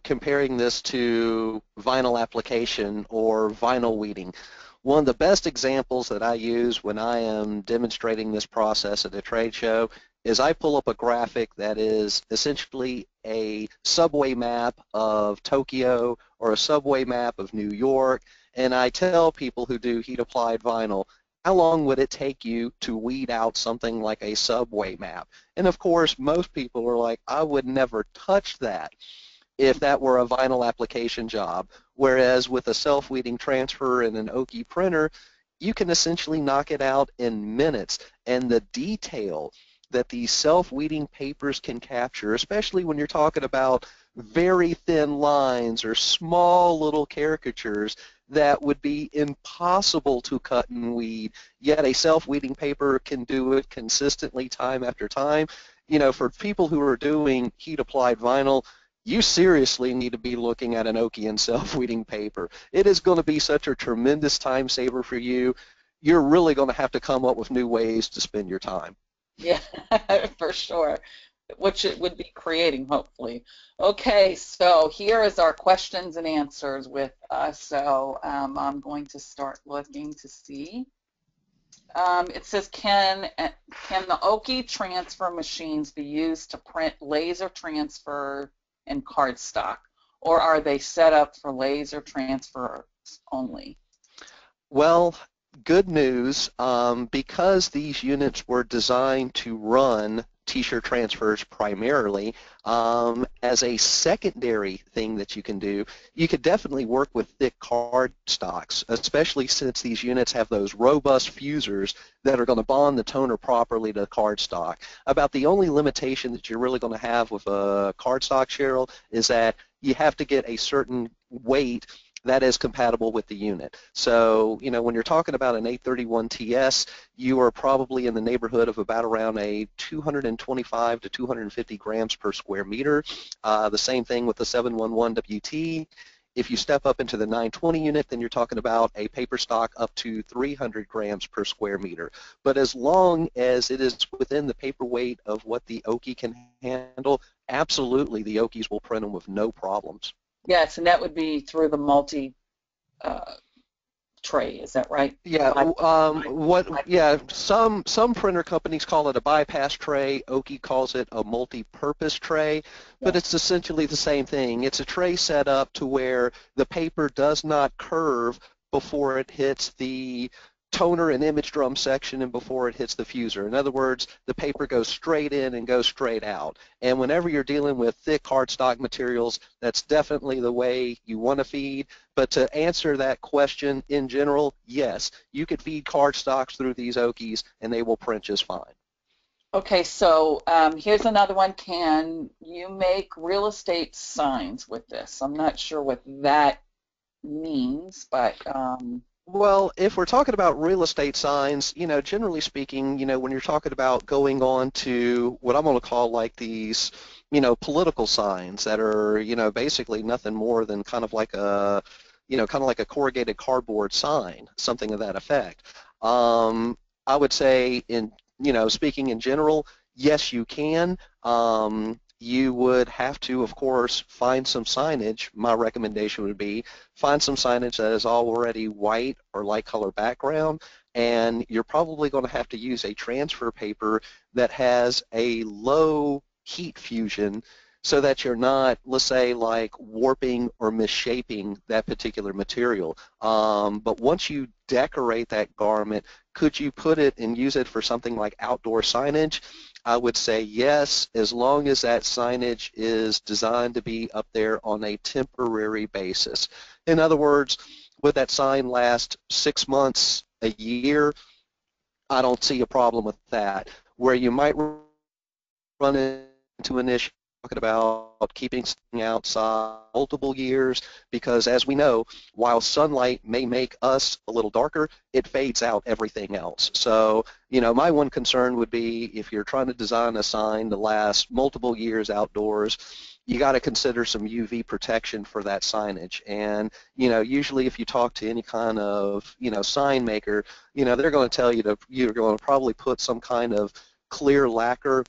comparing this to vinyl application or vinyl weeding, one of the best examples that I use when I am demonstrating this process at a trade show is I pull up a graphic that is essentially a subway map of Tokyo or a subway map of New York, and I tell people who do heat-applied vinyl, how long would it take you to weed out something like a subway map? And of course, most people are like, I would never touch that if that were a vinyl application job. Whereas with a self-weeding transfer and an Oki printer, you can essentially knock it out in minutes. And the detail that these self-weeding papers can capture, especially when you're talking about very thin lines or small little caricatures that would be impossible to cut and weed, yet a self-weeding paper can do it consistently time after time. For people who are doing heat-applied vinyl, you seriously need to be looking at an Oki and self-weeding paper. It is going to be such a tremendous time saver for you. You're really going to have to come up with new ways to spend your time. Yeah, for sure, which it would be creating, hopefully. Okay, so here is our questions and answers with us. So I'm going to start looking to see. It says, can the Oki transfer machines be used to print laser transfer and cardstock, or are they set up for laser transfers only? Well, good news, because these units were designed to run t-shirt transfers primarily, as a secondary thing that you can do, you could definitely work with thick card stocks, especially since these units have those robust fusers that are going to bond the toner properly to cardstock. About the only limitation that you're really going to have with a cardstock, Cheryl, is that you have to get a certain weight that is compatible with the unit. So, when you're talking about an 831 TS, you are probably in the neighborhood of about around a 225 to 250 grams per square meter. The same thing with the 711 WT. If you step up into the 920 unit, then you're talking about a paper stock up to 300 grams per square meter. But as long as it is within the paper weight of what the Oki can handle, absolutely the Okis will print them with no problems. Yes, and that would be through the multi tray. Is that right? Yeah, some printer companies call it a bypass tray. Oki calls it a multi-purpose tray, but Yes. it's essentially the same thing. It's a tray set up to where the paper does not curve before it hits the toner and image drum section and before it hits the fuser. In other words, the paper goes straight in and goes straight out. And whenever you're dealing with thick cardstock materials, that's definitely the way you want to feed. But to answer that question in general, yes, you could feed cardstocks through these Okis and they will print just fine. Okay, so here's another one. Can you make real estate signs with this? I'm not sure what that means, but Well, if we're talking about real estate signs, generally speaking, when you're talking about going on to what I'm going to call like these, political signs that are, basically nothing more than kind of like a corrugated cardboard sign, something of that effect. I would say speaking in general, yes, you can. You would have to, of course, find some signage. My recommendation would be find some signage that is already white or light color background, and you're probably going to have to use a transfer paper that has a low heat fusion so that you're not, let's say, like warping or misshaping that particular material. But once you decorate that garment, could you put it and use it for something like outdoor signage? I would say yes, as long as that signage is designed to be up there on a temporary basis. In other words, would that sign last 6 months, a year? I don't see a problem with that. Where you might run into an issue talking about keeping something outside multiple years, because as we know, while sunlight may make us a little darker, it fades out everything else. So, my one concern would be if you're trying to design a sign to last multiple years outdoors, you got to consider some UV protection for that signage. And, usually if you talk to any kind of, sign maker, they're going to tell you you're going to probably put some kind of clear lacquer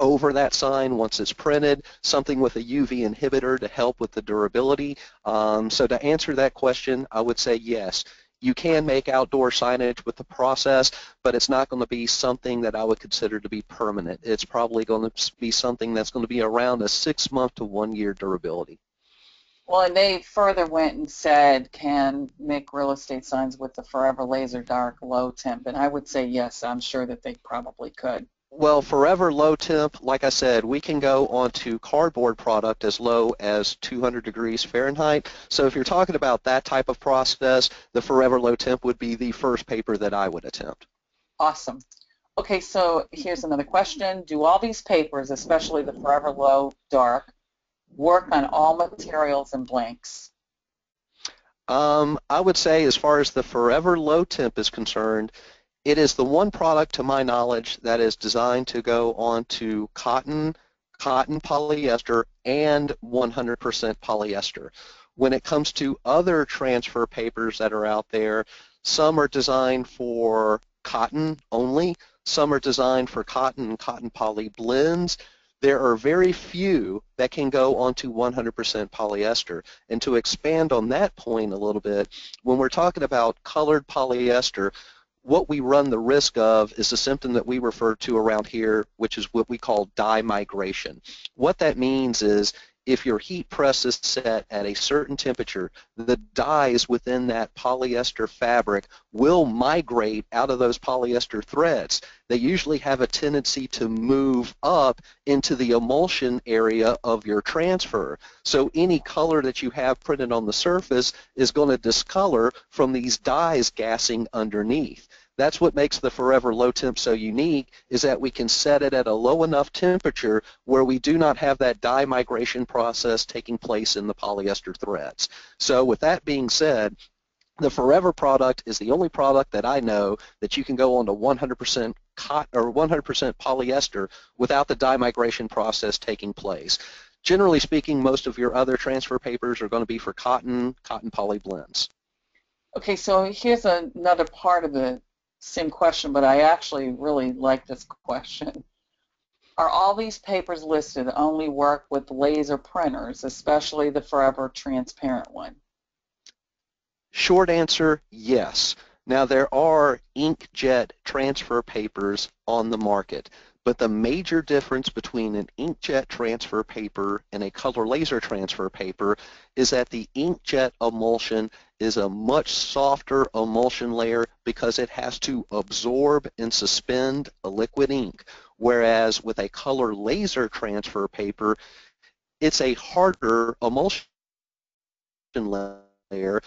over that sign once it's printed, something with a UV inhibitor to help with the durability. So to answer that question, I would say yes. You can make outdoor signage with the process, but it's not going to be something that I would consider to be permanent. It's probably going to be something that's going to be around a 6 month to 1 year durability. well, and they further went and said can make real estate signs with the Forever Laser Dark Low Temp, and I would say yes, I'm sure that they probably could. Well, forever low temp, like I said, we can go onto cardboard product as low as 200 degrees Fahrenheit. So if you're talking about that type of process, the forever low temp would be the first paper that I would attempt. Awesome. Okay, so here's another question. Do all these papers, especially the Forever Low Dark, work on all materials and blanks? I would say as far as the forever low temp is concerned, it is the one product to my knowledge that is designed to go onto cotton, cotton polyester, and 100% polyester. When it comes to other transfer papers that are out there, some are designed for cotton only, some are designed for cotton and cotton poly blends. There are very few that can go onto 100% polyester. And to expand on that point a little bit, when we're talking about colored polyester, what we run the risk of is a symptom that we refer to around here, which is what we call dye migration. What that means is if your heat press is set at a certain temperature, the dyes within that polyester fabric will migrate out of those polyester threads. They usually have a tendency to move up into the emulsion area of your transfer. So any color that you have printed on the surface is going to discolor from these dyes gassing underneath. That's what makes the Forever Low Temp so unique, is that we can set it at a low enough temperature where we do not have that dye migration process taking place in the polyester threads. So with that being said, the Forever product is the only product that I know that you can go on to 100% cotton or 100% polyester without the dye migration process taking place. Generally speaking, most of your other transfer papers are going to be for cotton, cotton poly blends. Okay, so here's another part of the same question, but I actually really like this question. Are all these papers listed only work with laser printers, especially the Forever transparent one? Short answer, yes. Now there are inkjet transfer papers on the market, but the major difference between an inkjet transfer paper and a color laser transfer paper is that the inkjet emulsion is a much softer emulsion layer because it has to absorb and suspend a liquid ink, whereas with a color laser transfer paper, it's a harder emulsion layer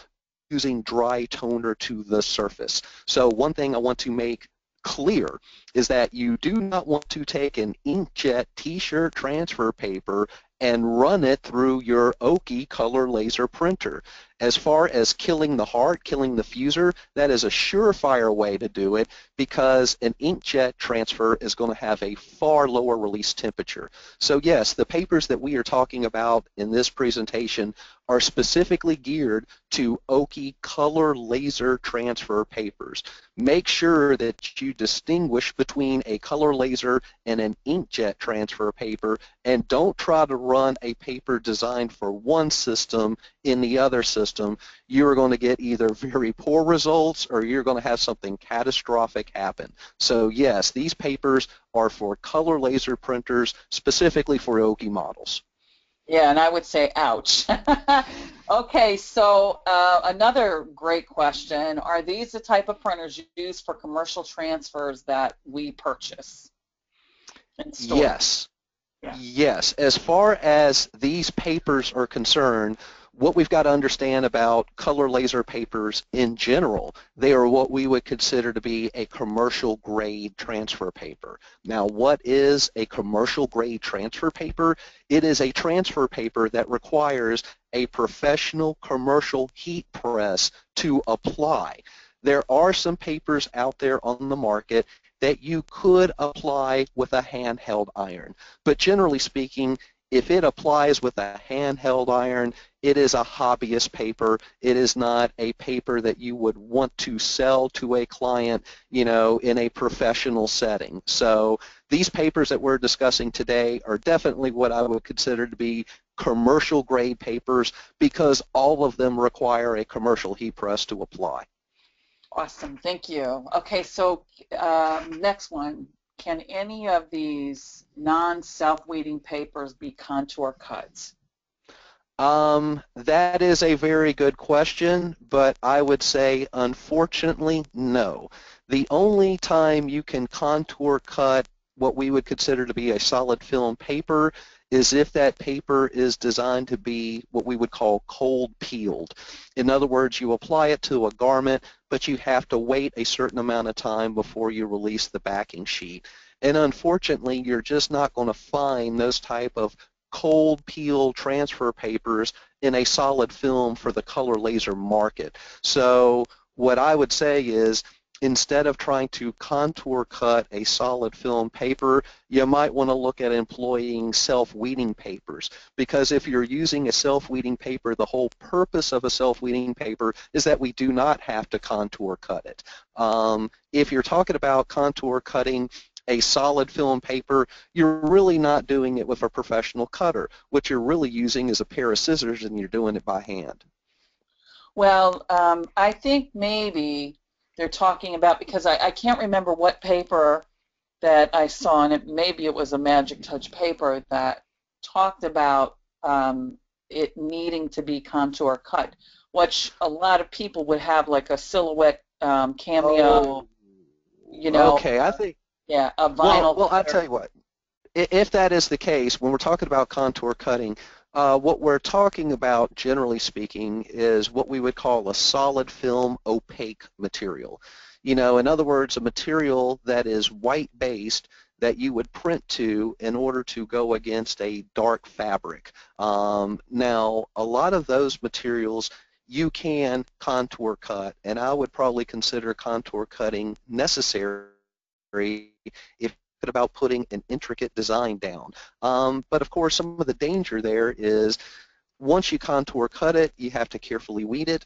using dry toner to the surface. So one thing I want to make clear is that you do not want to take an inkjet t-shirt transfer paper and run it through your Oki color laser printer. As far as killing the heart, killing the fuser, that is a surefire way to do it because an inkjet transfer is going to have a far lower release temperature. So yes, the papers that we are talking about in this presentation are specifically geared to Oki color laser transfer papers. Make sure that you distinguish between a color laser and an inkjet transfer paper, and don't try to run a paper designed for one system in the other system. You're going to get either very poor results or you're going to have something catastrophic happen. So yes, these papers are for color laser printers, specifically for Oki models. Yeah, and I would say ouch. Okay, so another great question. Are these the type of printers used for commercial transfers that we purchase and store? Yes. Yeah. Yes. As far as these papers are concerned, what we've got to understand about color laser papers in general, they are what we would consider to be a commercial grade transfer paper. Now, what is a commercial grade transfer paper? It is a transfer paper that requires a professional commercial heat press to apply. There are some papers out there on the market that you could apply with a handheld iron, but generally speaking, if it applies with a handheld iron, it is a hobbyist paper. It is not a paper that you would want to sell to a client, you know, in a professional setting. So these papers that we're discussing today are definitely what I would consider to be commercial grade papers because all of them require a commercial heat press to apply. Awesome, thank you. Okay, so next one. Can any of these non-self-weeding papers be contour cuts? That is a very good question, but I would say, unfortunately, no. The only time you can contour cut what we would consider to be a solid film paper is if that paper is designed to be what we would call cold peeled. In other words, you apply it to a garment, but you have to wait a certain amount of time before you release the backing sheet. And unfortunately, you're just not going to find those type of cold peel transfer papers in a solid film for the color laser market. So what I would say is, instead of trying to contour cut a solid film paper, you might want to look at employing self-weeding papers, because if you're using a self-weeding paper, the whole purpose of a self-weeding paper is that we do not have to contour cut it. If you're talking about contour cutting a solid film paper, you're really not doing it with a professional cutter. What you're really using is a pair of scissors and you're doing it by hand. Well, I think maybe they're talking about, because I can't remember what paper that I saw, and maybe it was a Magic Touch paper that talked about it needing to be contour cut, which a lot of people would have like a silhouette cameo, you know. Okay, I think. Yeah, a vinyl. Well, I'll tell you what. If that is the case, when we're talking about contour cutting, what we're talking about, generally speaking, is what we would call a solid film opaque material. You know, in other words, a material that is white-based that you would print to in order to go against a dark fabric. Now, a lot of those materials you can contour cut, and I would probably consider contour cutting necessary if about putting an intricate design down. But of course, some of the danger there is once you contour cut it, you have to carefully weed it.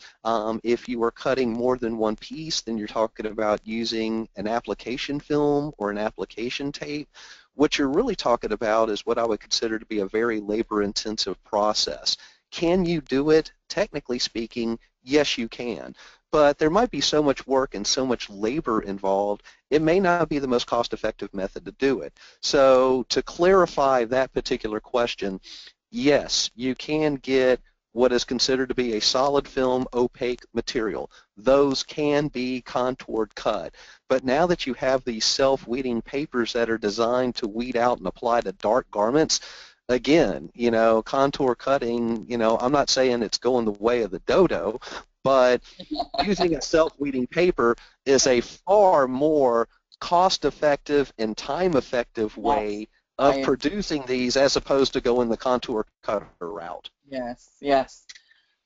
If you are cutting more than one piece, then you're talking about using an application film or an application tape. What you're really talking about is what I would consider to be a very labor-intensive process. Can you do it? Technically speaking, yes, you can. But there might be so much work and so much labor involved, it may not be the most cost-effective method to do it. So to clarify that particular question, yes, you can get what is considered to be a solid film opaque material. Those can be contoured cut. But now that you have these self-weeding papers that are designed to weed out and apply to dark garments, again, you know, contour cutting, you know, I'm not saying it's going the way of the dodo, but using a self-weeding paper is a far more cost-effective and time-effective way of producing these as opposed to going the contour cutter route. Yes, yes.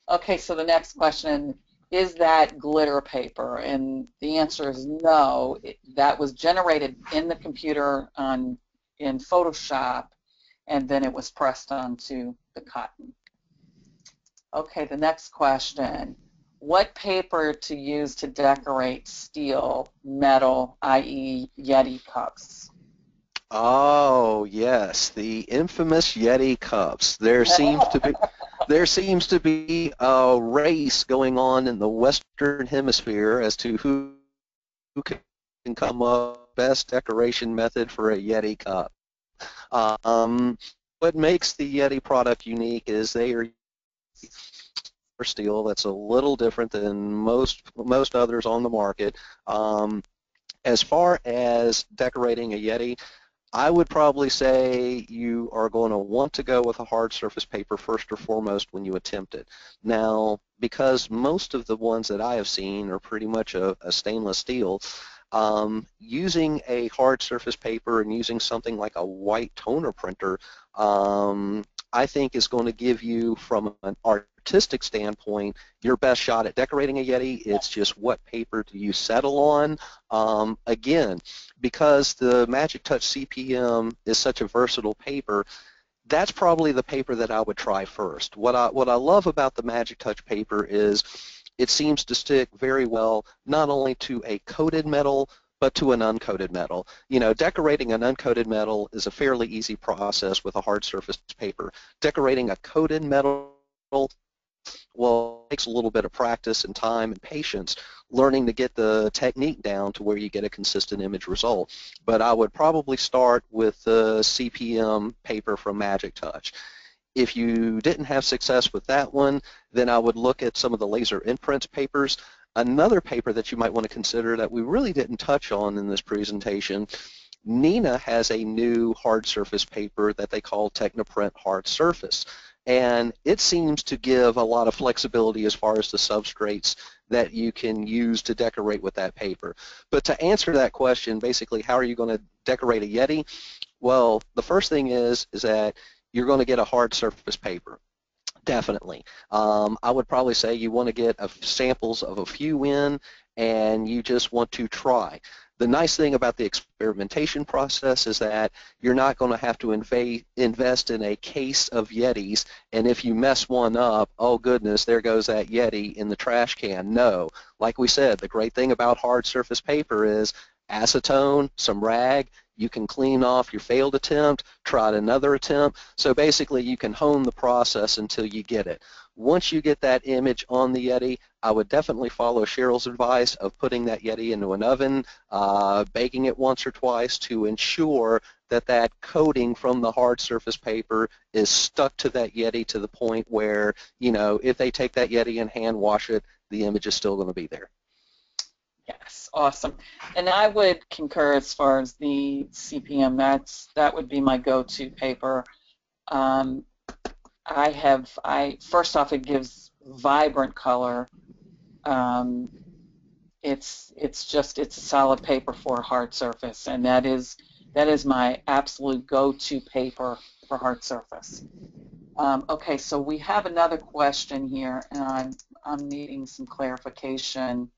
Okay, so the next question, is that glitter paper? And the answer is no. That was generated in the computer in Photoshop, and then it was pressed onto the cotton. Okay, the next question. What paper to use to decorate steel, metal, i.e. Yeti cups? Oh, yes, the infamous Yeti cups. There seems to be a race going on in the Western Hemisphere as to who can come up with the best decoration method for a Yeti cup. What makes the Yeti product unique is they are steel. That's a little different than most others on the market. As far as decorating a Yeti, I would probably say you are going to want to go with a hard surface paper first or foremost when you attempt it. Now, because most of the ones that I have seen are pretty much a stainless steel, using a hard surface paper and using something like a white toner printer, I think is going to give you, from an artistic standpoint, your best shot at decorating a Yeti. It's just what paper do you settle on. Again, because the Magic Touch CPM is such a versatile paper, that's probably the paper that I would try first. What I love about the Magic Touch paper is it seems to stick very well not only to a coated metal, but to an uncoated metal. You know, decorating an uncoated metal is a fairly easy process with a hard surface paper. Decorating a coated metal, well, it takes a little bit of practice and time and patience learning to get the technique down to where you get a consistent image result. But I would probably start with the CPM paper from Magic Touch. If you didn't have success with that one, then I would look at some of the laser imprints papers. Another paper that you might want to consider that we really didn't touch on in this presentation, Neenah has a new hard surface paper that they call Tecna Hard Surface. And it seems to give a lot of flexibility as far as the substrates that you can use to decorate with that paper. But to answer that question, basically, how are you going to decorate a Yeti? Well, the first thing is that you're going to get a hard surface paper. Definitely. I would probably say you want to get samples of a few in, and you just want to try. The nice thing about the experimentation process is that you're not going to have to invest in a case of Yetis, and if you mess one up, oh goodness, there goes that Yeti in the trash can. No. Like we said, the great thing about hard surface paper is acetone, some rag, you can clean off your failed attempt, try another attempt. So basically you can hone the process until you get it. Once you get that image on the Yeti, I would definitely follow Cheryl's advice of putting that Yeti into an oven, baking it once or twice to ensure that that coating from the hard surface paper is stuck to that Yeti to the point where, you know, if they take that Yeti and hand wash it, the image is still going to be there. Yes, awesome. And I would concur as far as the CPM. That would be my go-to paper. First off, it gives vibrant color. It's a solid paper for a hard surface, and that is my absolute go-to paper for hard surface. Okay, so we have another question here, and I'm needing some clarification.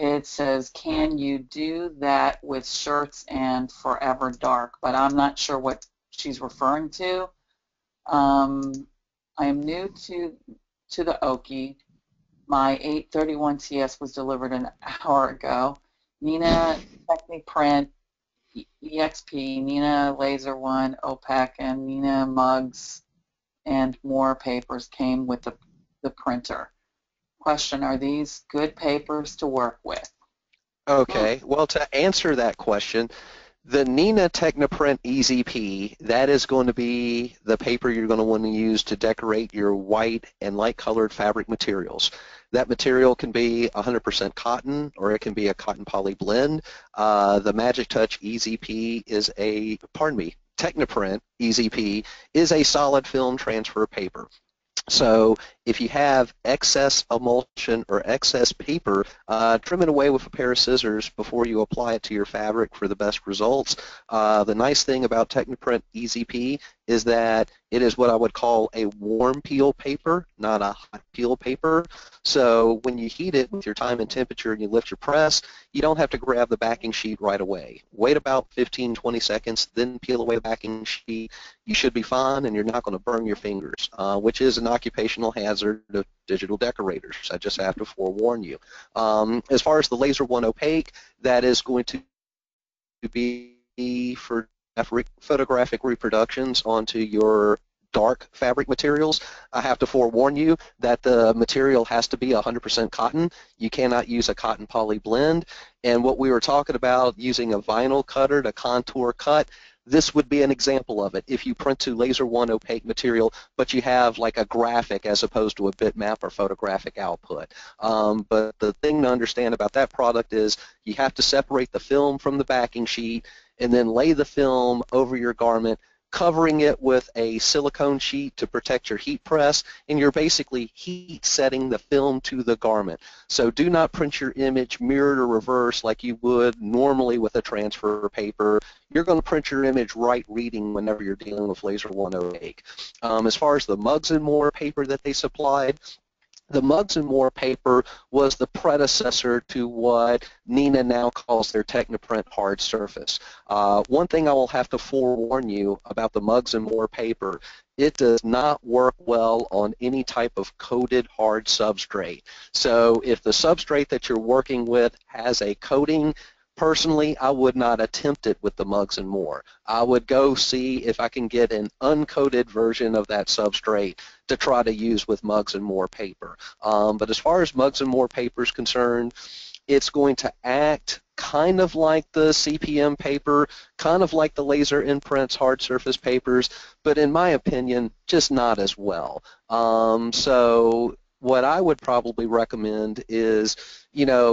It says, can you do that with shirts and Forever Dark? But I'm not sure what she's referring to. I am new to the Oki. My 831 TS was delivered an hour ago. Neenah Techniprint, EXP, Neenah Laser 1, OPEC, and Neenah mugs and more papers came with the printer. Question, are these good papers to work with? Okay, well, to answer that question, the Neenah Techniprint EZP, that is going to be the paper you're going to want to use to decorate your white and light colored fabric materials. That material can be 100% cotton, or it can be a cotton poly blend. The Magic Touch EZP is Techniprint EZP is a solid film transfer paper. So if you have excess emulsion or excess paper, trim it away with a pair of scissors before you apply it to your fabric for the best results. The nice thing about Technoprint EZP is that it is what I would call a warm peel paper, not a hot peel paper. So when you heat it with your time and temperature and you lift your press, you don't have to grab the backing sheet right away. Wait about 15-20 seconds, then peel away the backing sheet. You should be fine, and you're not going to burn your fingers, which is an occupational hazard of digital decorators. I just have to forewarn you. As far as the Laser One Opaque, that is going to be for photographic reproductions onto your dark fabric materials. I have to forewarn you that the material has to be 100% cotton. You cannot use a cotton poly blend. And what we were talking about, using a vinyl cutter to contour cut, this would be an example of it. If you print to Laser One opaque material, but you have like a graphic as opposed to a bitmap or photographic output. But the thing to understand about that product is you have to separate the film from the backing sheet and then lay the film over your garment, covering it with a silicone sheet to protect your heat press, and you're basically heat setting the film to the garment. So do not print your image mirrored or reversed like you would normally with a transfer paper. You're going to print your image right reading whenever you're dealing with Laser One Opaque. As far as the Mugs and More paper that they supplied, the Mugs and More paper was the predecessor to what Neenah now calls their Technoprint hard surface. One thing I will have to forewarn you about the Mugs and More paper, it does not work well on any type of coated hard substrate. So if the substrate that you're working with has a coating, personally, I would not attempt it with the Mugs and More. I would go see if I can get an uncoated version of that substrate to try to use with Mugs and More paper. But as far as Mugs and More paper is concerned, it's going to act kind of like the CPM paper, kind of like the Laser Imprints hard surface papers, but in my opinion, just not as well. So what I would probably recommend is,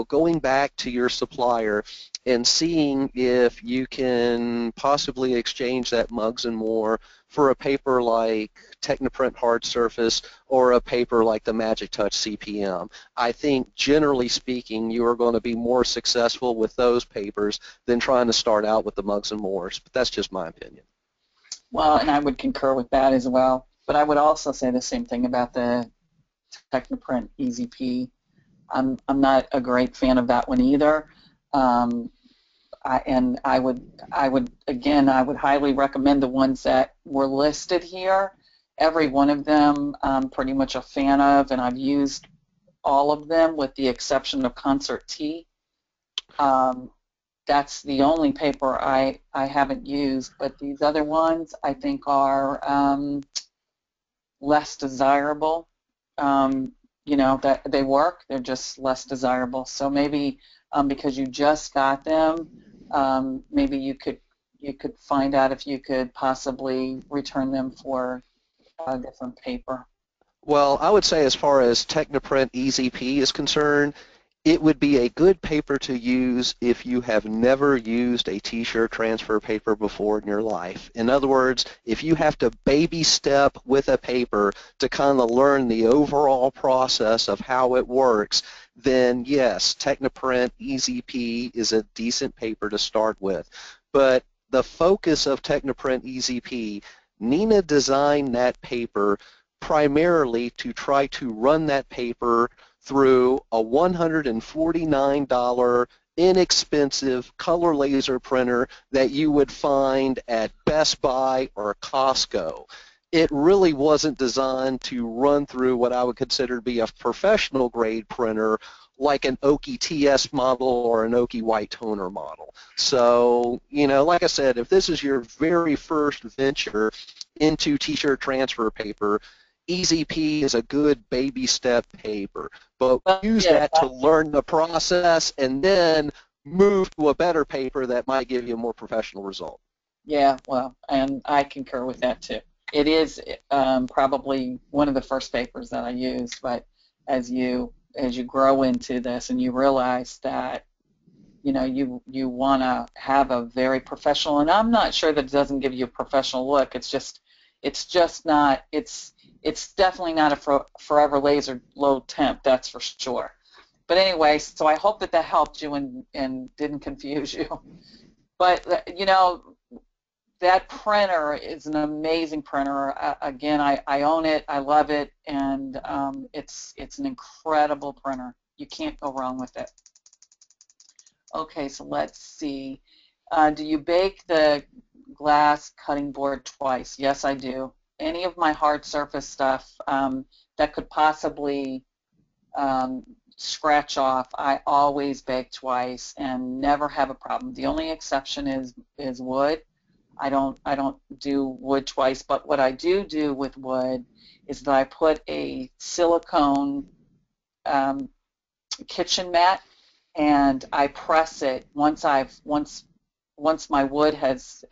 going back to your supplier and seeing if you can possibly exchange that Mugs and More for a paper like Technoprint hard surface or a paper like the Magic Touch CPM. I think generally speaking you are going to be more successful with those papers than trying to start out with the Mugs and Mores, but that's just my opinion. Well, and I would concur with that as well, but I would also say the same thing about the Technoprint EZP. I'm not a great fan of that one either. I would highly recommend the ones that were listed here. Every one of them I'm pretty much a fan of, and I've used all of them with the exception of Concert Tea. That's the only paper I haven't used, but these other ones I think are less desirable. That they work, they're just less desirable. So maybe because you just got them, maybe you could find out if you could possibly return them for a different paper. Well, I would say as far as Technoprint EZP is concerned, it would be a good paper to use if you have never used a t-shirt transfer paper before in your life. In other words, if you have to baby step with a paper to kind of learn the overall process of how it works, then yes, Technoprint EZP is a decent paper to start with. But the focus of Technoprint EZP, Neenah designed that paper primarily to try to run that paper through a $149 inexpensive color laser printer that you would find at Best Buy or Costco. It really wasn't designed to run through what I would consider to be a professional grade printer like an Oki TS model or an Oki white toner model. So, like I said, if this is your very first venture into t-shirt transfer paper, EZP is a good baby step paper, but use that to learn the process and then move to a better paper that might give you a more professional result. Yeah, well, and I concur with that too. It is probably one of the first papers that I used, but as you grow into this and you realize that you want to have a very professional, and I'm not sure that it doesn't give you a professional look. It's just not. It's it's definitely not a forever laser low temp, that's for sure. But anyway, so I hope that that helped you and didn't confuse you. But, you know, that printer is an amazing printer. Again, I own it, I love it, and it's an incredible printer. You can't go wrong with it. Okay, so let's see. Do you bake the glass cutting board twice? Yes, I do. Any of my hard surface stuff that could possibly scratch off, I always bake twice and never have a problem. The only exception is wood. I don't do wood twice, but what I do with wood is that I put a silicone kitchen mat and I press it once my wood has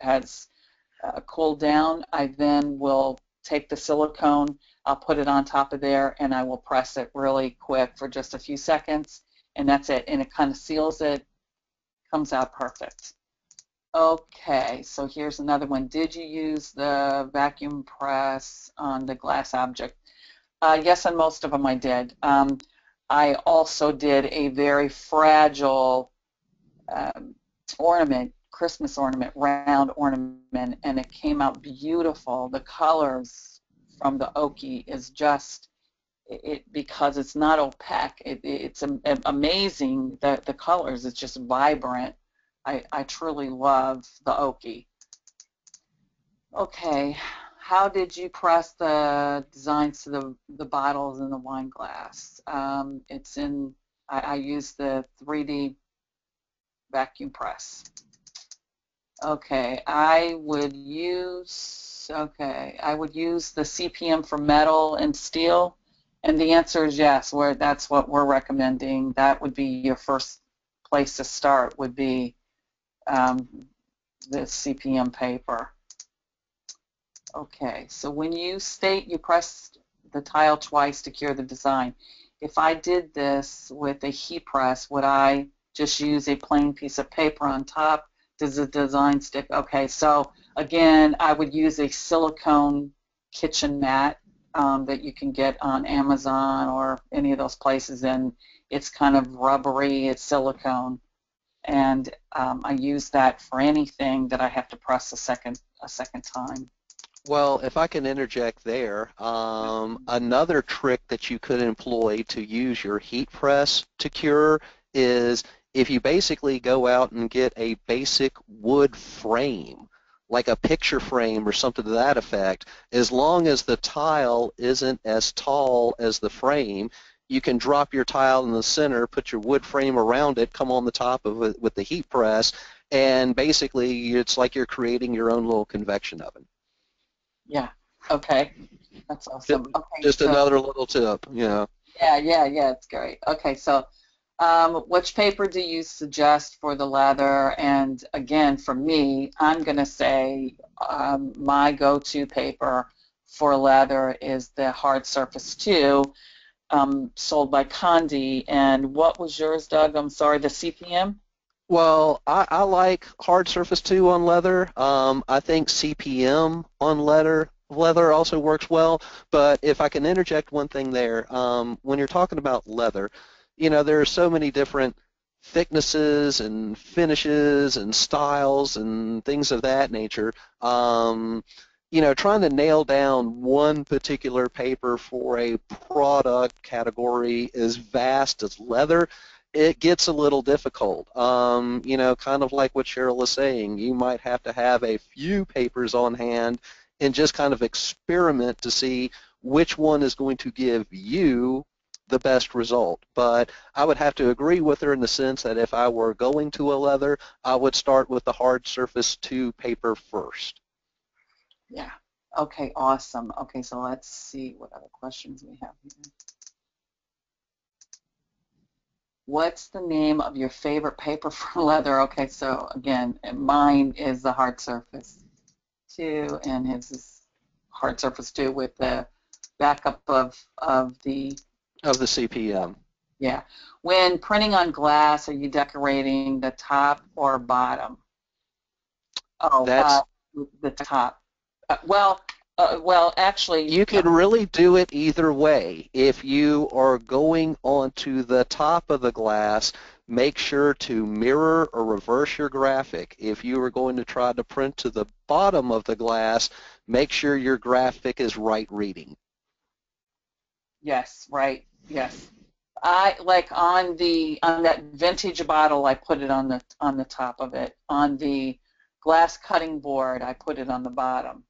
cooled down. I then will take the silicone, I'll put it on top of there, and I will press it really quick for just a few seconds, and that's it. And it kind of seals it, comes out perfect. Okay, so here's another one. Did you use the vacuum press on the glass object? Yes, on most of them I did. I also did a very fragile ornament, Christmas ornament, round ornament, and it came out beautiful. The colors from the Oki is just, because it's not opaque, it's amazing, the colors, it's just vibrant. I truly love the Oki. Okay, how did you press the designs to the bottles in the wine glass? It's in, I use the 3D vacuum press. Okay, I would use the CPM for metal and steel, and the answer is yes. That's what we're recommending. That would be your first place to start, would be the CPM paper. Okay, so when you state you press the tile twice to cure the design, if I did this with a heat press, would I just use a plain piece of paper on top? Does the design stick? Okay, so again, I would use a silicone kitchen mat that you can get on Amazon or any of those places, and it's kind of rubbery, it's silicone, and I use that for anything that I have to press a second time. Well, if I can interject there, another trick that you could employ to use your heat press to cure is if you basically go out and get a basic wood frame, like a picture frame or something to that effect, as long as the tile isn't as tall as the frame, you can drop your tile in the center, put your wood frame around it, come on the top of it with the heat press, and basically it's like you're creating your own little convection oven. Yeah, okay, that's awesome. Okay, just so, another little tip, you know. Yeah, it's great. Okay, so which paper do you suggest for the leather? And again, for me, I'm going to say my go-to paper for leather is the Hard Surface 2, sold by Conde. And what was yours, Doug? I'm sorry, the CPM? Well, I like Hard Surface 2 on leather. I think CPM on leather also works well. But if I can interject one thing there, when you're talking about leather, you know, there are so many different thicknesses and finishes and styles and things of that nature. You know, trying to nail down one particular paper for a product category as vast as leather, it gets a little difficult. You know, kind of like what Cheryl was saying, you might have to have a few papers on hand and just kind of experiment to see which one is going to give you the best result. But I would have to agree with her in the sense that if I were going to a leather, I would start with the Hard Surface 2 paper first. Yeah. Okay, awesome. Okay, so let's see what other questions we have here. What's the name of your favorite paper for leather? Okay, so again, mine is the Hard Surface 2, and his is Hard Surface 2 with the backup of the CPM. Yeah. When printing on glass, are you decorating the top or bottom? Oh, That's the top. Well, Well, actually, You can really do it either way. If you are going onto the top of the glass, make sure to mirror or reverse your graphic. If you are going to try to print to the bottom of the glass, make sure your graphic is right reading. yes, right, yes. I like on that vintage bottle, I put it on the top of it. On the glass cutting board, I put it on the bottom.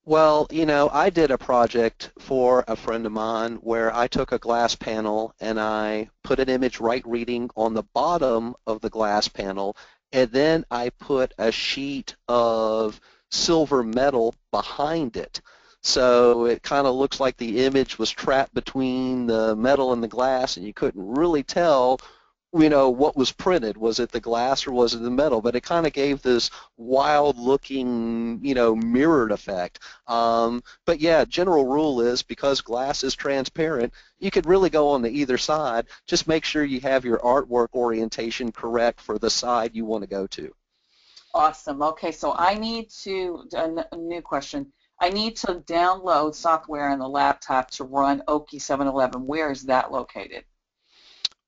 Well, I did a project for a friend of mine where I took a glass panel and I put an image right reading on the bottom of the glass panel, and then I put a sheet of silver metal behind it. So it kind of looks like the image was trapped between the metal and the glass, and you couldn't really tell what was printed. Was it the glass or was it the metal? But it kind of gave this wild looking, mirrored effect. But yeah, general rule is because glass is transparent, you could really go on to either side. Just make sure you have your artwork orientation correct for the side you want to go to. Awesome. Okay, so I need a new question. I need to download software on the laptop to run Oki 711. Where is that located?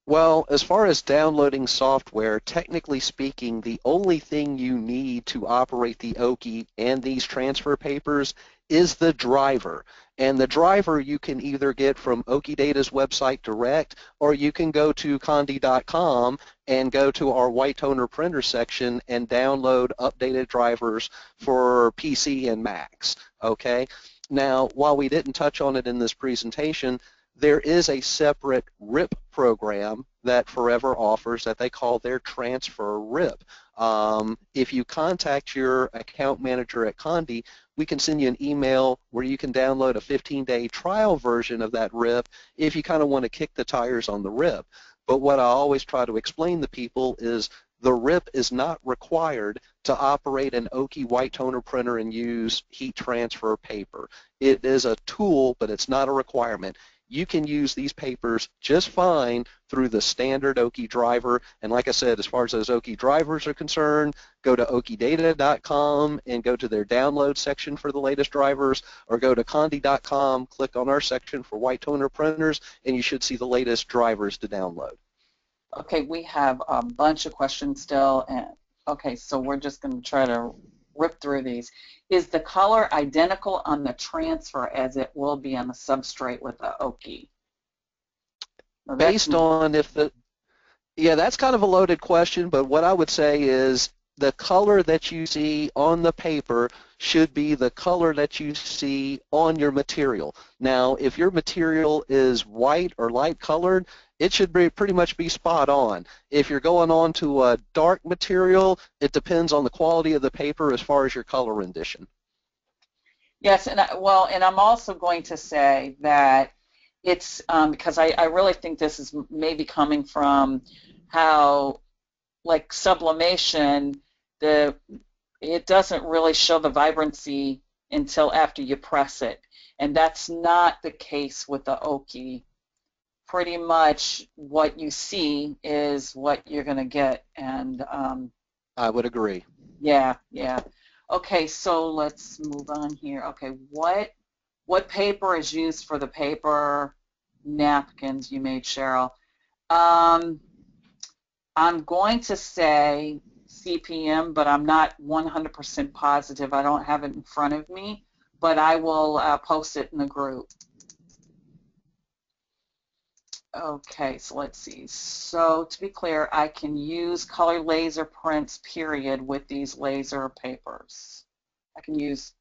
Well, as far as downloading software, technically speaking, the only thing you need to operate the Oki and these transfer papers is the driver. And the driver you can either get from Oki Data's website direct, or you can go to Conde.com and go to our white toner printer section and download updated drivers for PC and Macs. Okay? Now, while we didn't touch on it in this presentation, there is a separate RIP program that Forever offers that they call their Transfer RIP. If you contact your account manager at Conde, we can send you an email where you can download a 15-day trial version of that RIP if you kind of want to kick the tires on the RIP. But what I always try to explain to people is the RIP is not required to operate an Oki white toner printer and use heat transfer paper. It is a tool, but it's not a requirement. You can use these papers just fine through the standard Oki driver. And like I said, as far as those Oki drivers are concerned, go to okidata.com and go to their download section for the latest drivers, or go to conde.com, click on our section for white toner printers, and you should see the latest drivers to download. Okay, we have a bunch of questions still. Okay, so we're just going to try to rip through these. Is the color identical on the transfer as it will be on the substrate with the Oki? Based on yeah, that's kind of a loaded question, but what I would say is the color that you see on the paper should be the color that you see on your material. Now, if your material is white or light colored, it should pretty much be spot on. If you're going on to a dark material, it depends on the quality of the paper as far as your color rendition. Yes, and I'm also going to say that it's because I really think this is maybe coming from how, like sublimation, it doesn't really show the vibrancy until after you press it, and that's not the case with the Oki. Pretty much what you see is what you're going to get, and I would agree. yeah, yeah. Okay, so let's move on here. Okay, what paper is used for the paper napkins you made, Cheryl? I'm going to say CPM, but I'm not 100% positive. I don't have it in front of me, but I will post it in the group. Okay, so let's see. So to be clear, I can use color laser prints, period, with these laser papers. I can use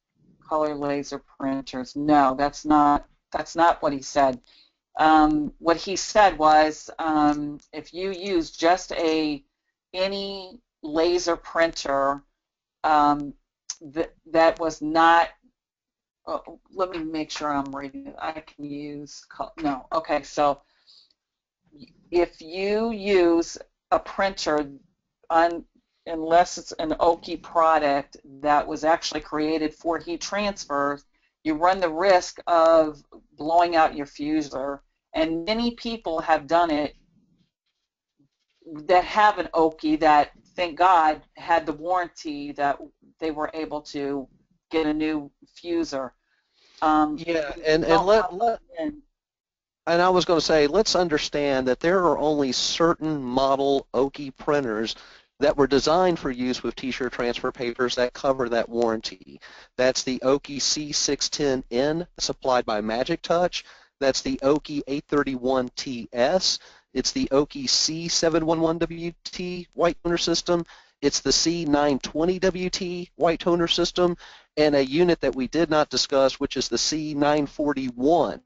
color laser printers. No, that's not what he said. What he said was if you use just any laser printer that was not, let me make sure I'm reading it. I can use, no, okay, so if you use a printer, unless it's an Oki product that was actually created for heat transfer, you run the risk of blowing out your fuser. And many people have done it that have an Oki that, thank God, had the warranty that they were able to get a new fuser. Yeah, and Don't plug it in. and I was going to say, let's understand that there are only certain model Oki printers that were designed for use with t-shirt transfer papers that cover that warranty. That's the Oki C610N supplied by Magic Touch. That's the Oki 831TS. It's the Oki C711WT white toner system. It's the C920WT white toner system, and a unit that we did not discuss, which is the C941.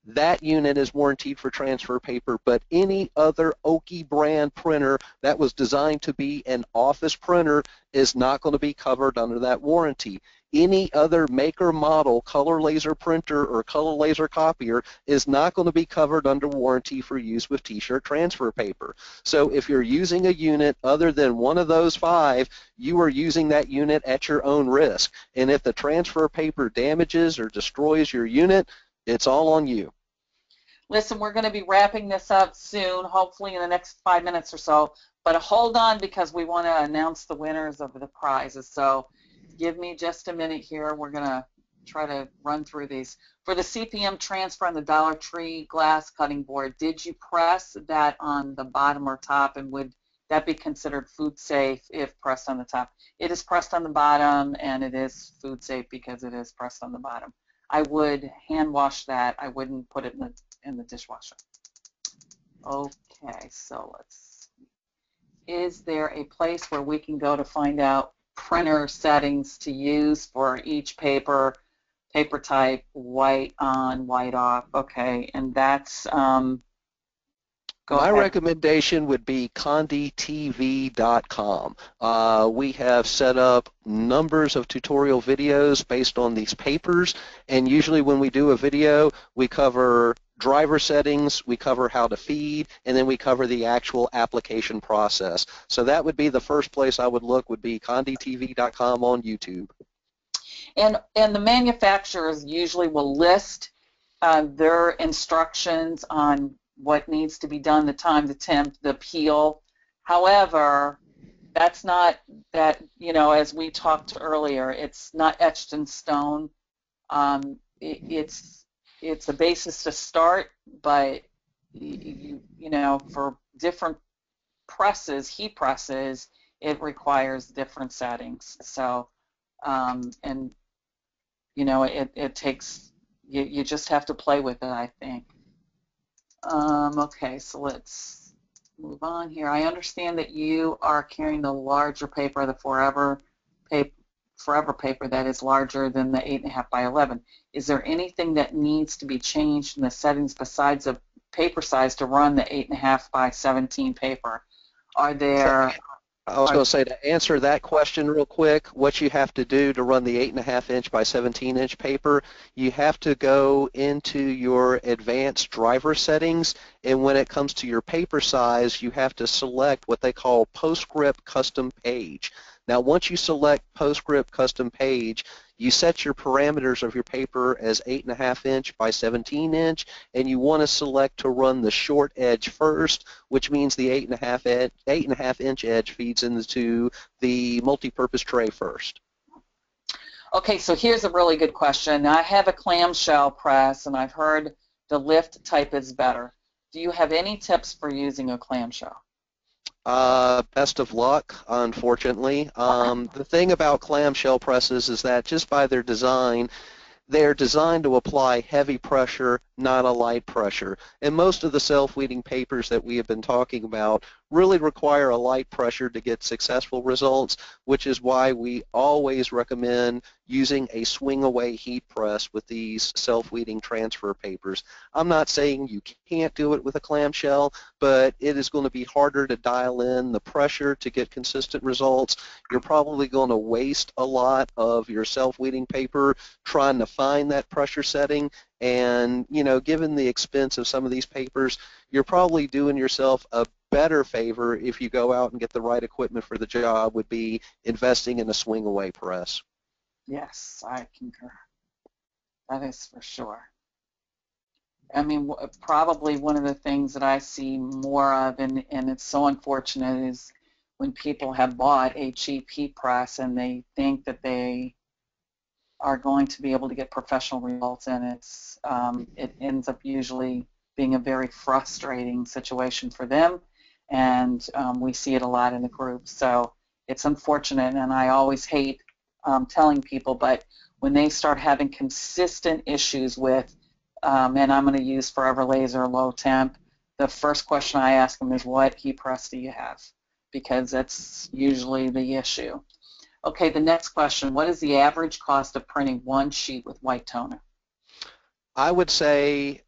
That unit is warranted for transfer paper, but any other Oki brand printer that was designed to be an office printer is not going to be covered under that warranty. Any other maker model color laser printer or color laser copier is not going to be covered under warranty for use with t-shirt transfer paper. So if you're using a unit other than one of those 5, you are using that unit at your own risk. And if the transfer paper damages or destroys your unit, it's all on you. Listen, we're going to be wrapping this up soon, hopefully in the next 5 minutes or so. But hold on, because we want to announce the winners of the prizes. So give me just a minute here. We're going to try to run through these. For the CPM transfer on the Dollar Tree glass cutting board, did you press that on the bottom or top, and would that be considered food safe if pressed on the top? It is pressed on the bottom, and it is food safe because it is pressed on the bottom. I would hand wash that. I wouldn't put it in the dishwasher. Okay, so let's see. Is there a place where we can go to find out printer settings to use for each paper type, white on, white off? Okay, and that's, go My ahead. recommendation would be CondeTV.com. We have set up numbers of tutorial videos based on these papers, and usually when we do a video, we cover driver settings, we cover how to feed, and then we cover the actual application process. So that would be the first place I would look, would be CondeTV.com on YouTube. And the manufacturers usually will list their instructions on what needs to be done, the time, the temp, the peel. However, that's not that, as we talked earlier, it's not etched in stone. It's a basis to start, but for different presses, heat presses, it requires different settings. So, it takes, you just have to play with it, I think. Okay, so let's move on here. I understand that you are carrying the larger paper, the forever paper that is larger than the 8.5 by 11. Is there anything that needs to be changed in the settings besides the paper size to run the 8.5 by 17 paper? Are there... I was going to say, to answer that question real quick, what you have to do to run the 8.5 inch by 17 inch paper, you have to go into your advanced driver settings, and when it comes to your paper size, you have to select what they call PostScript custom page. Now, once you select PostScript custom page, you set your parameters of your paper as 8.5 inch by 17 inch, and you want to select to run the short edge first, which means the 8.5 inch edge feeds into the multi-purpose tray first. Okay, so here's a really good question. I have a clamshell press, and I've heard the lift type is better. Do you have any tips for using a clamshell? Best of luck, unfortunately. The thing about clamshell presses is that just by their design, they're designed to apply heavy pressure, not a light pressure. And most of the self-weeding papers that we have been talking about really require a light pressure to get successful results, which is why we always recommend using a swing-away heat press with these self-weeding transfer papers. I'm not saying you can't do it with a clamshell, but it is going to be harder to dial in the pressure to get consistent results. You're probably going to waste a lot of your self-weeding paper trying to find that pressure setting, and given the expense of some of these papers, you're probably doing yourself a better favor if you go out and get the right equipment for the job, would be investing in a swing-away press. Yes, I concur. That is for sure. I mean, probably one of the things that I see more of, and it's so unfortunate, is when people have bought a cheap heat press and they think that they are going to be able to get professional results, and it ends up usually being a very frustrating situation for them, and we see it a lot in the group. So it's unfortunate, and I always hate telling people, but when they start having consistent issues with, and I'm going to use Forever Laser low temp, the first question I ask them is, what heat press do you have? Because that's usually the issue. Okay, the next question, what is the average cost of printing one sheet with white toner? I would say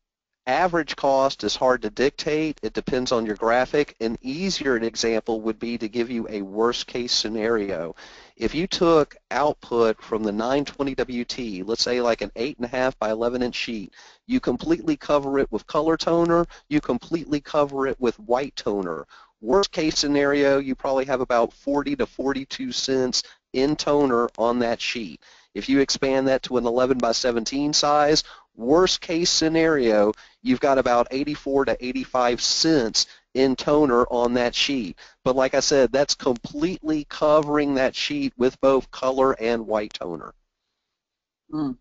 average cost is hard to dictate. It depends on your graphic. An easier example would be to give you a worst case scenario. If you took output from the 920WT, let's say like an 8.5 by 11-inch sheet, you completely cover it with color toner, you completely cover it with white toner. Worst case scenario, you probably have about 40 to 42 cents in toner on that sheet. If you expand that to an 11 by 17 size, worst case scenario, you've got about 84 to 85 cents in toner on that sheet. But like I said, that's completely covering that sheet with both color and white toner. Mm.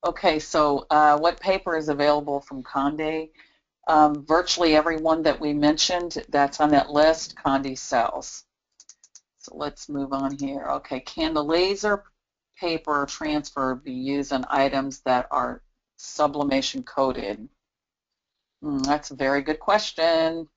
Okay, so what paper is available from Conde? Virtually everyone that we mentioned that's on that list, Conde sells. So let's move on here. Okay, can the laser paper transfer be used on items that are sublimation coated? That's a very good question.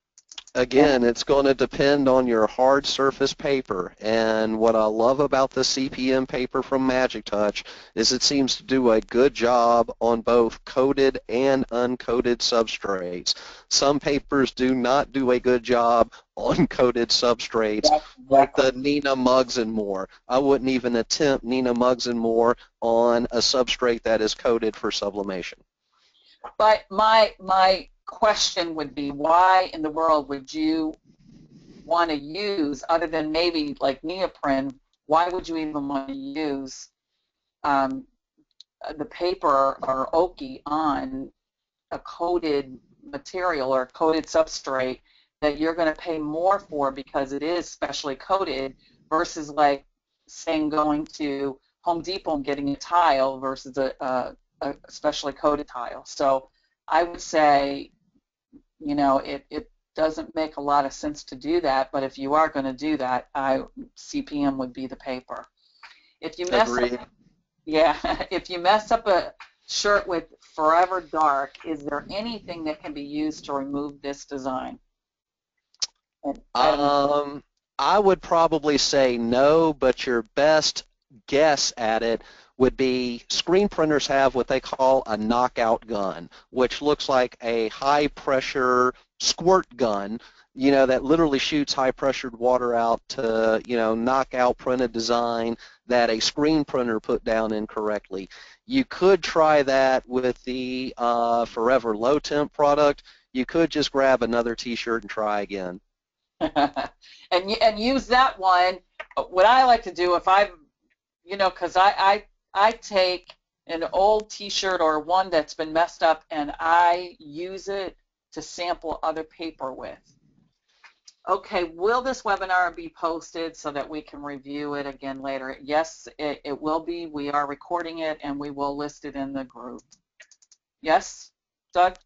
Again, it's going to depend on your hard surface paper, and what I love about the CPM paper from Magic Touch is it seems to do a good job on both coated and uncoated substrates. Some papers do not do a good job on coated substrates, like the Nina Muggs and More. I wouldn't even attempt Nina Muggs and More on a substrate that is coated for sublimation. But my question would be, why in the world would you want to use, other than maybe like neoprene, why would you even want to use the paper or Oki on a coated material or coated substrate that you're going to pay more for because it is specially coated, versus like saying going to Home Depot and getting a tile versus a specially coated tile. So I would say, you know, it doesn't make a lot of sense to do that, but if you are going to do that, CPM would be the paper. If you mess up, yeah, if you mess up a shirt with Forever Dark, is there anything that can be used to remove this design? I would probably say no, but your best guess at it would be screen printers have what they call a knockout gun, which looks like a high-pressure squirt gun, you know, that literally shoots high-pressured water out to, you know, knock out printed design that a screen printer put down incorrectly. You could try that with the Forever Low Temp product. You could just grab another T-shirt and try again. and use that one. What I like to do, if I've, you know, because I take an old T-shirt or one that's been messed up and I use it to sample other paper with. Okay, will this webinar be posted so that we can review it again later? Yes, it will be. We are recording it and we will list it in the group. Yes, Doug?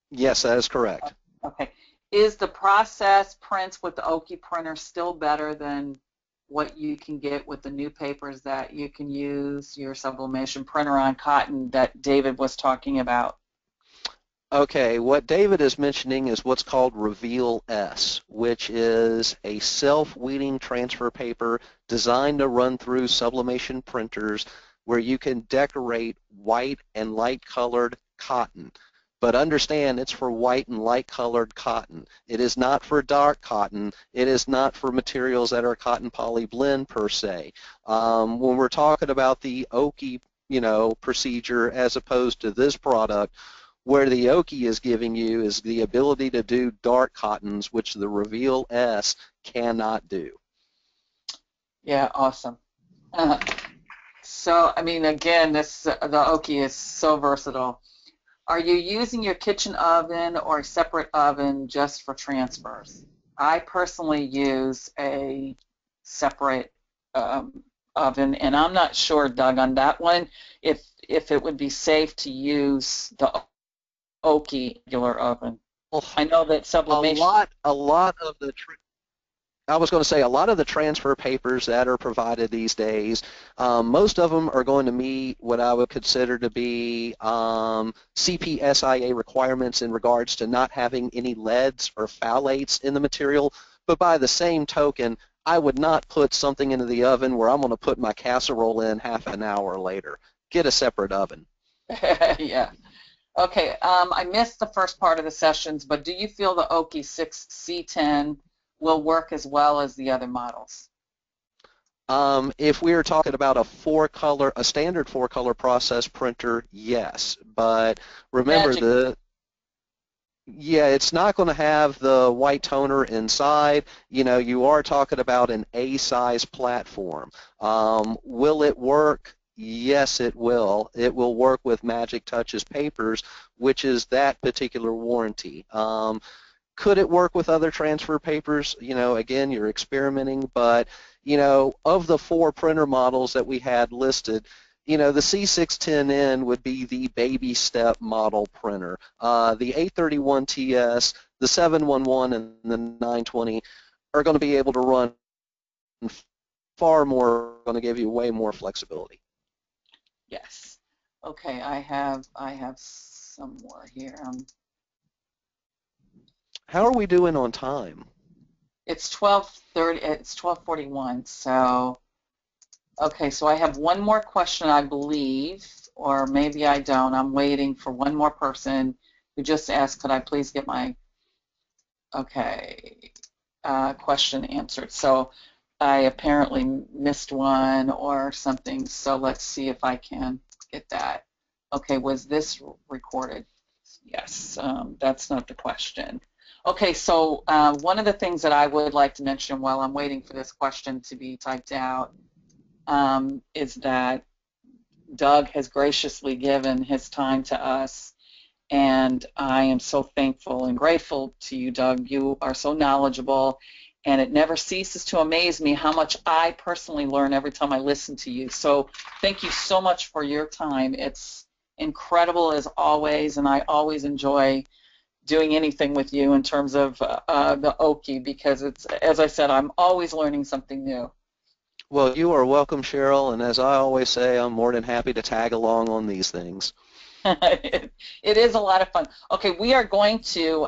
Yes, that is correct. Okay. Is the process prints with the Oki printer still better than what you can get with the new papers that you can use your sublimation printer on cotton that David was talking about? Okay, what David is mentioning is what's called Reveal S, which is a self-weeding transfer paper designed to run through sublimation printers where you can decorate white and light-colored cotton. But understand, it's for white and light-colored cotton. It is not for dark cotton. It is not for materials that are cotton poly blend per se. When we're talking about the Oki, you know, procedure as opposed to this product, where the Oki is giving you is the ability to do dark cottons, which the Reveal S cannot do. Yeah, awesome. So, I mean, again, the Oki is so versatile. Are you using your kitchen oven or a separate oven just for transfers? I personally use a separate oven, and I'm not sure, Doug, on that one, if it would be safe to use the Oki regular oven. Well, I know that sublimation. a lot of the I was going to say a lot of the transfer papers that are provided these days, most of them are going to meet what I would consider to be CPSIA requirements in regards to not having any leads or phthalates in the material. But by the same token, I would not put something into the oven where I'm going to put my casserole in half an hour later. Get a separate oven. Yeah. Okay. I missed the first part of the sessions, but do you feel the Oki 6C10 will work as well as the other models? If we are talking about a standard 4-color process printer, yes. But remember Magic. yeah, it's not going to have the white toner inside. You know, you are talking about an A-size platform. Will it work? Yes, it will. It will work with Magic Touch's papers, which is that particular warranty. Could it work with other transfer papers? You know, again, you're experimenting, but, you know, of the 4 printer models that we had listed, you know, the C610N would be the baby step model printer. The 831TS, the 711, and the 920 are going to be able to run far more, going to give you way more flexibility. Yes. Okay, I have some more here. How are we doing on time? It's 12:30. It's 12:41. So, okay. So I have one more question, I believe, or maybe I don't. I'm waiting for one more person who just asked, could I please get my question answered? So I apparently missed one or something. So let's see if I can get that. Okay. Was this recorded? Yes. That's not the question. Okay, so one of the things that I would like to mention while I'm waiting for this question to be typed out is that Doug has graciously given his time to us, and I am so thankful and grateful to you, Doug. You are so knowledgeable, and it never ceases to amaze me how much I personally learn every time I listen to you. So thank you so much for your time. It's incredible as always, and I always enjoy doing anything with you in terms of the Oki, because it's, as I said, I'm always learning something new. Well, you are welcome, Cheryl, and as I always say, I'm more than happy to tag along on these things. It is a lot of fun. Okay, we are going to,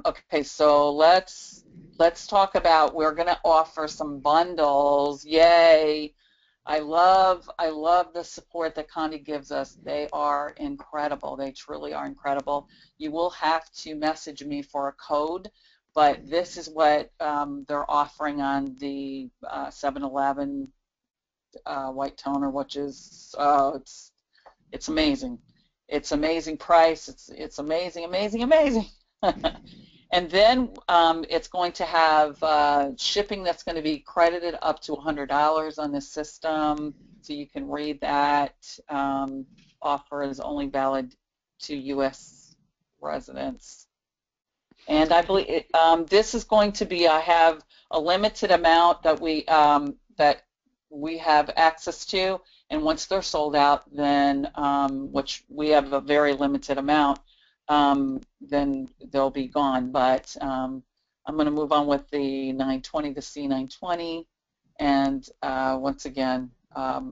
okay, so let's talk about, we're going to offer some bundles. Yay. I love the support that Conde gives us. They are incredible. They truly are incredible. You will have to message me for a code, but this is what they're offering on the 7-Eleven white toner, which is it's amazing. It's amazing price. It's amazing, amazing, amazing. And then it's going to have shipping that's going to be credited up to $100 on the system, so you can read that. Offer is only valid to U.S. residents. And I believe this is going to be, I have a limited amount that we have access to, and once they're sold out, then, which we have a very limited amount, then they'll be gone. But I'm going to move on with the 920, the C920, and once again,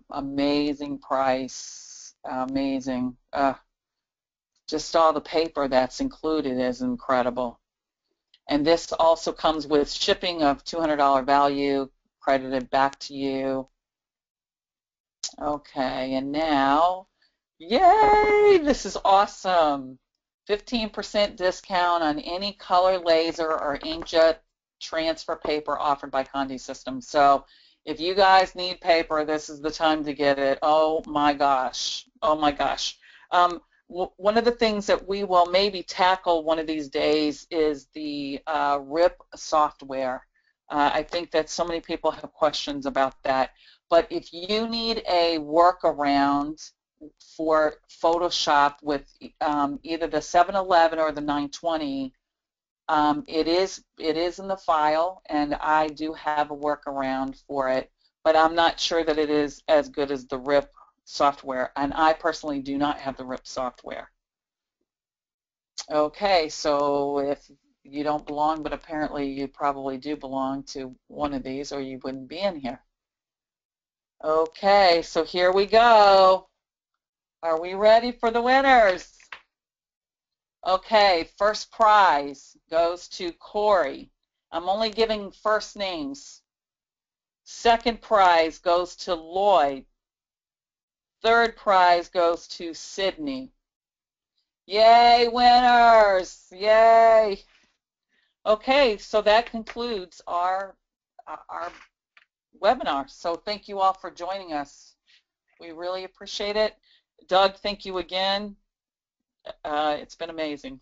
amazing price, amazing. Just all the paper that's included is incredible. And this also comes with shipping of $200 value credited back to you. Okay, and now, yay, this is awesome. 15% discount on any color laser or inkjet transfer paper offered by Conde Systems. So if you guys need paper, this is the time to get it. Oh my gosh. Oh my gosh. One of the things that we will maybe tackle one of these days is the RIP software. I think that so many people have questions about that. But if you need a workaround for Photoshop with either the 7-Eleven or the 920, it is in the file, and I do have a workaround for it. but I'm not sure that it is as good as the RIP software, and I personally do not have the RIP software. Okay, so if you don't belong, but apparently you probably do belong to one of these or you wouldn't be in here. Okay, so here we go. Are we ready for the winners? Okay, first prize goes to Corey. I'm only giving first names. Second prize goes to Lloyd. Third prize goes to Sydney. Yay, winners! Yay! Okay, so that concludes our webinar. So thank you all for joining us. We really appreciate it. Doug, thank you again. It's been amazing.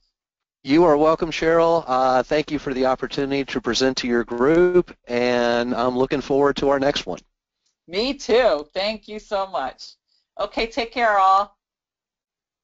You are welcome, Cheryl. Thank you for the opportunity to present to your group, and I'm looking forward to our next one. Me too. Thank you so much. Okay, take care all.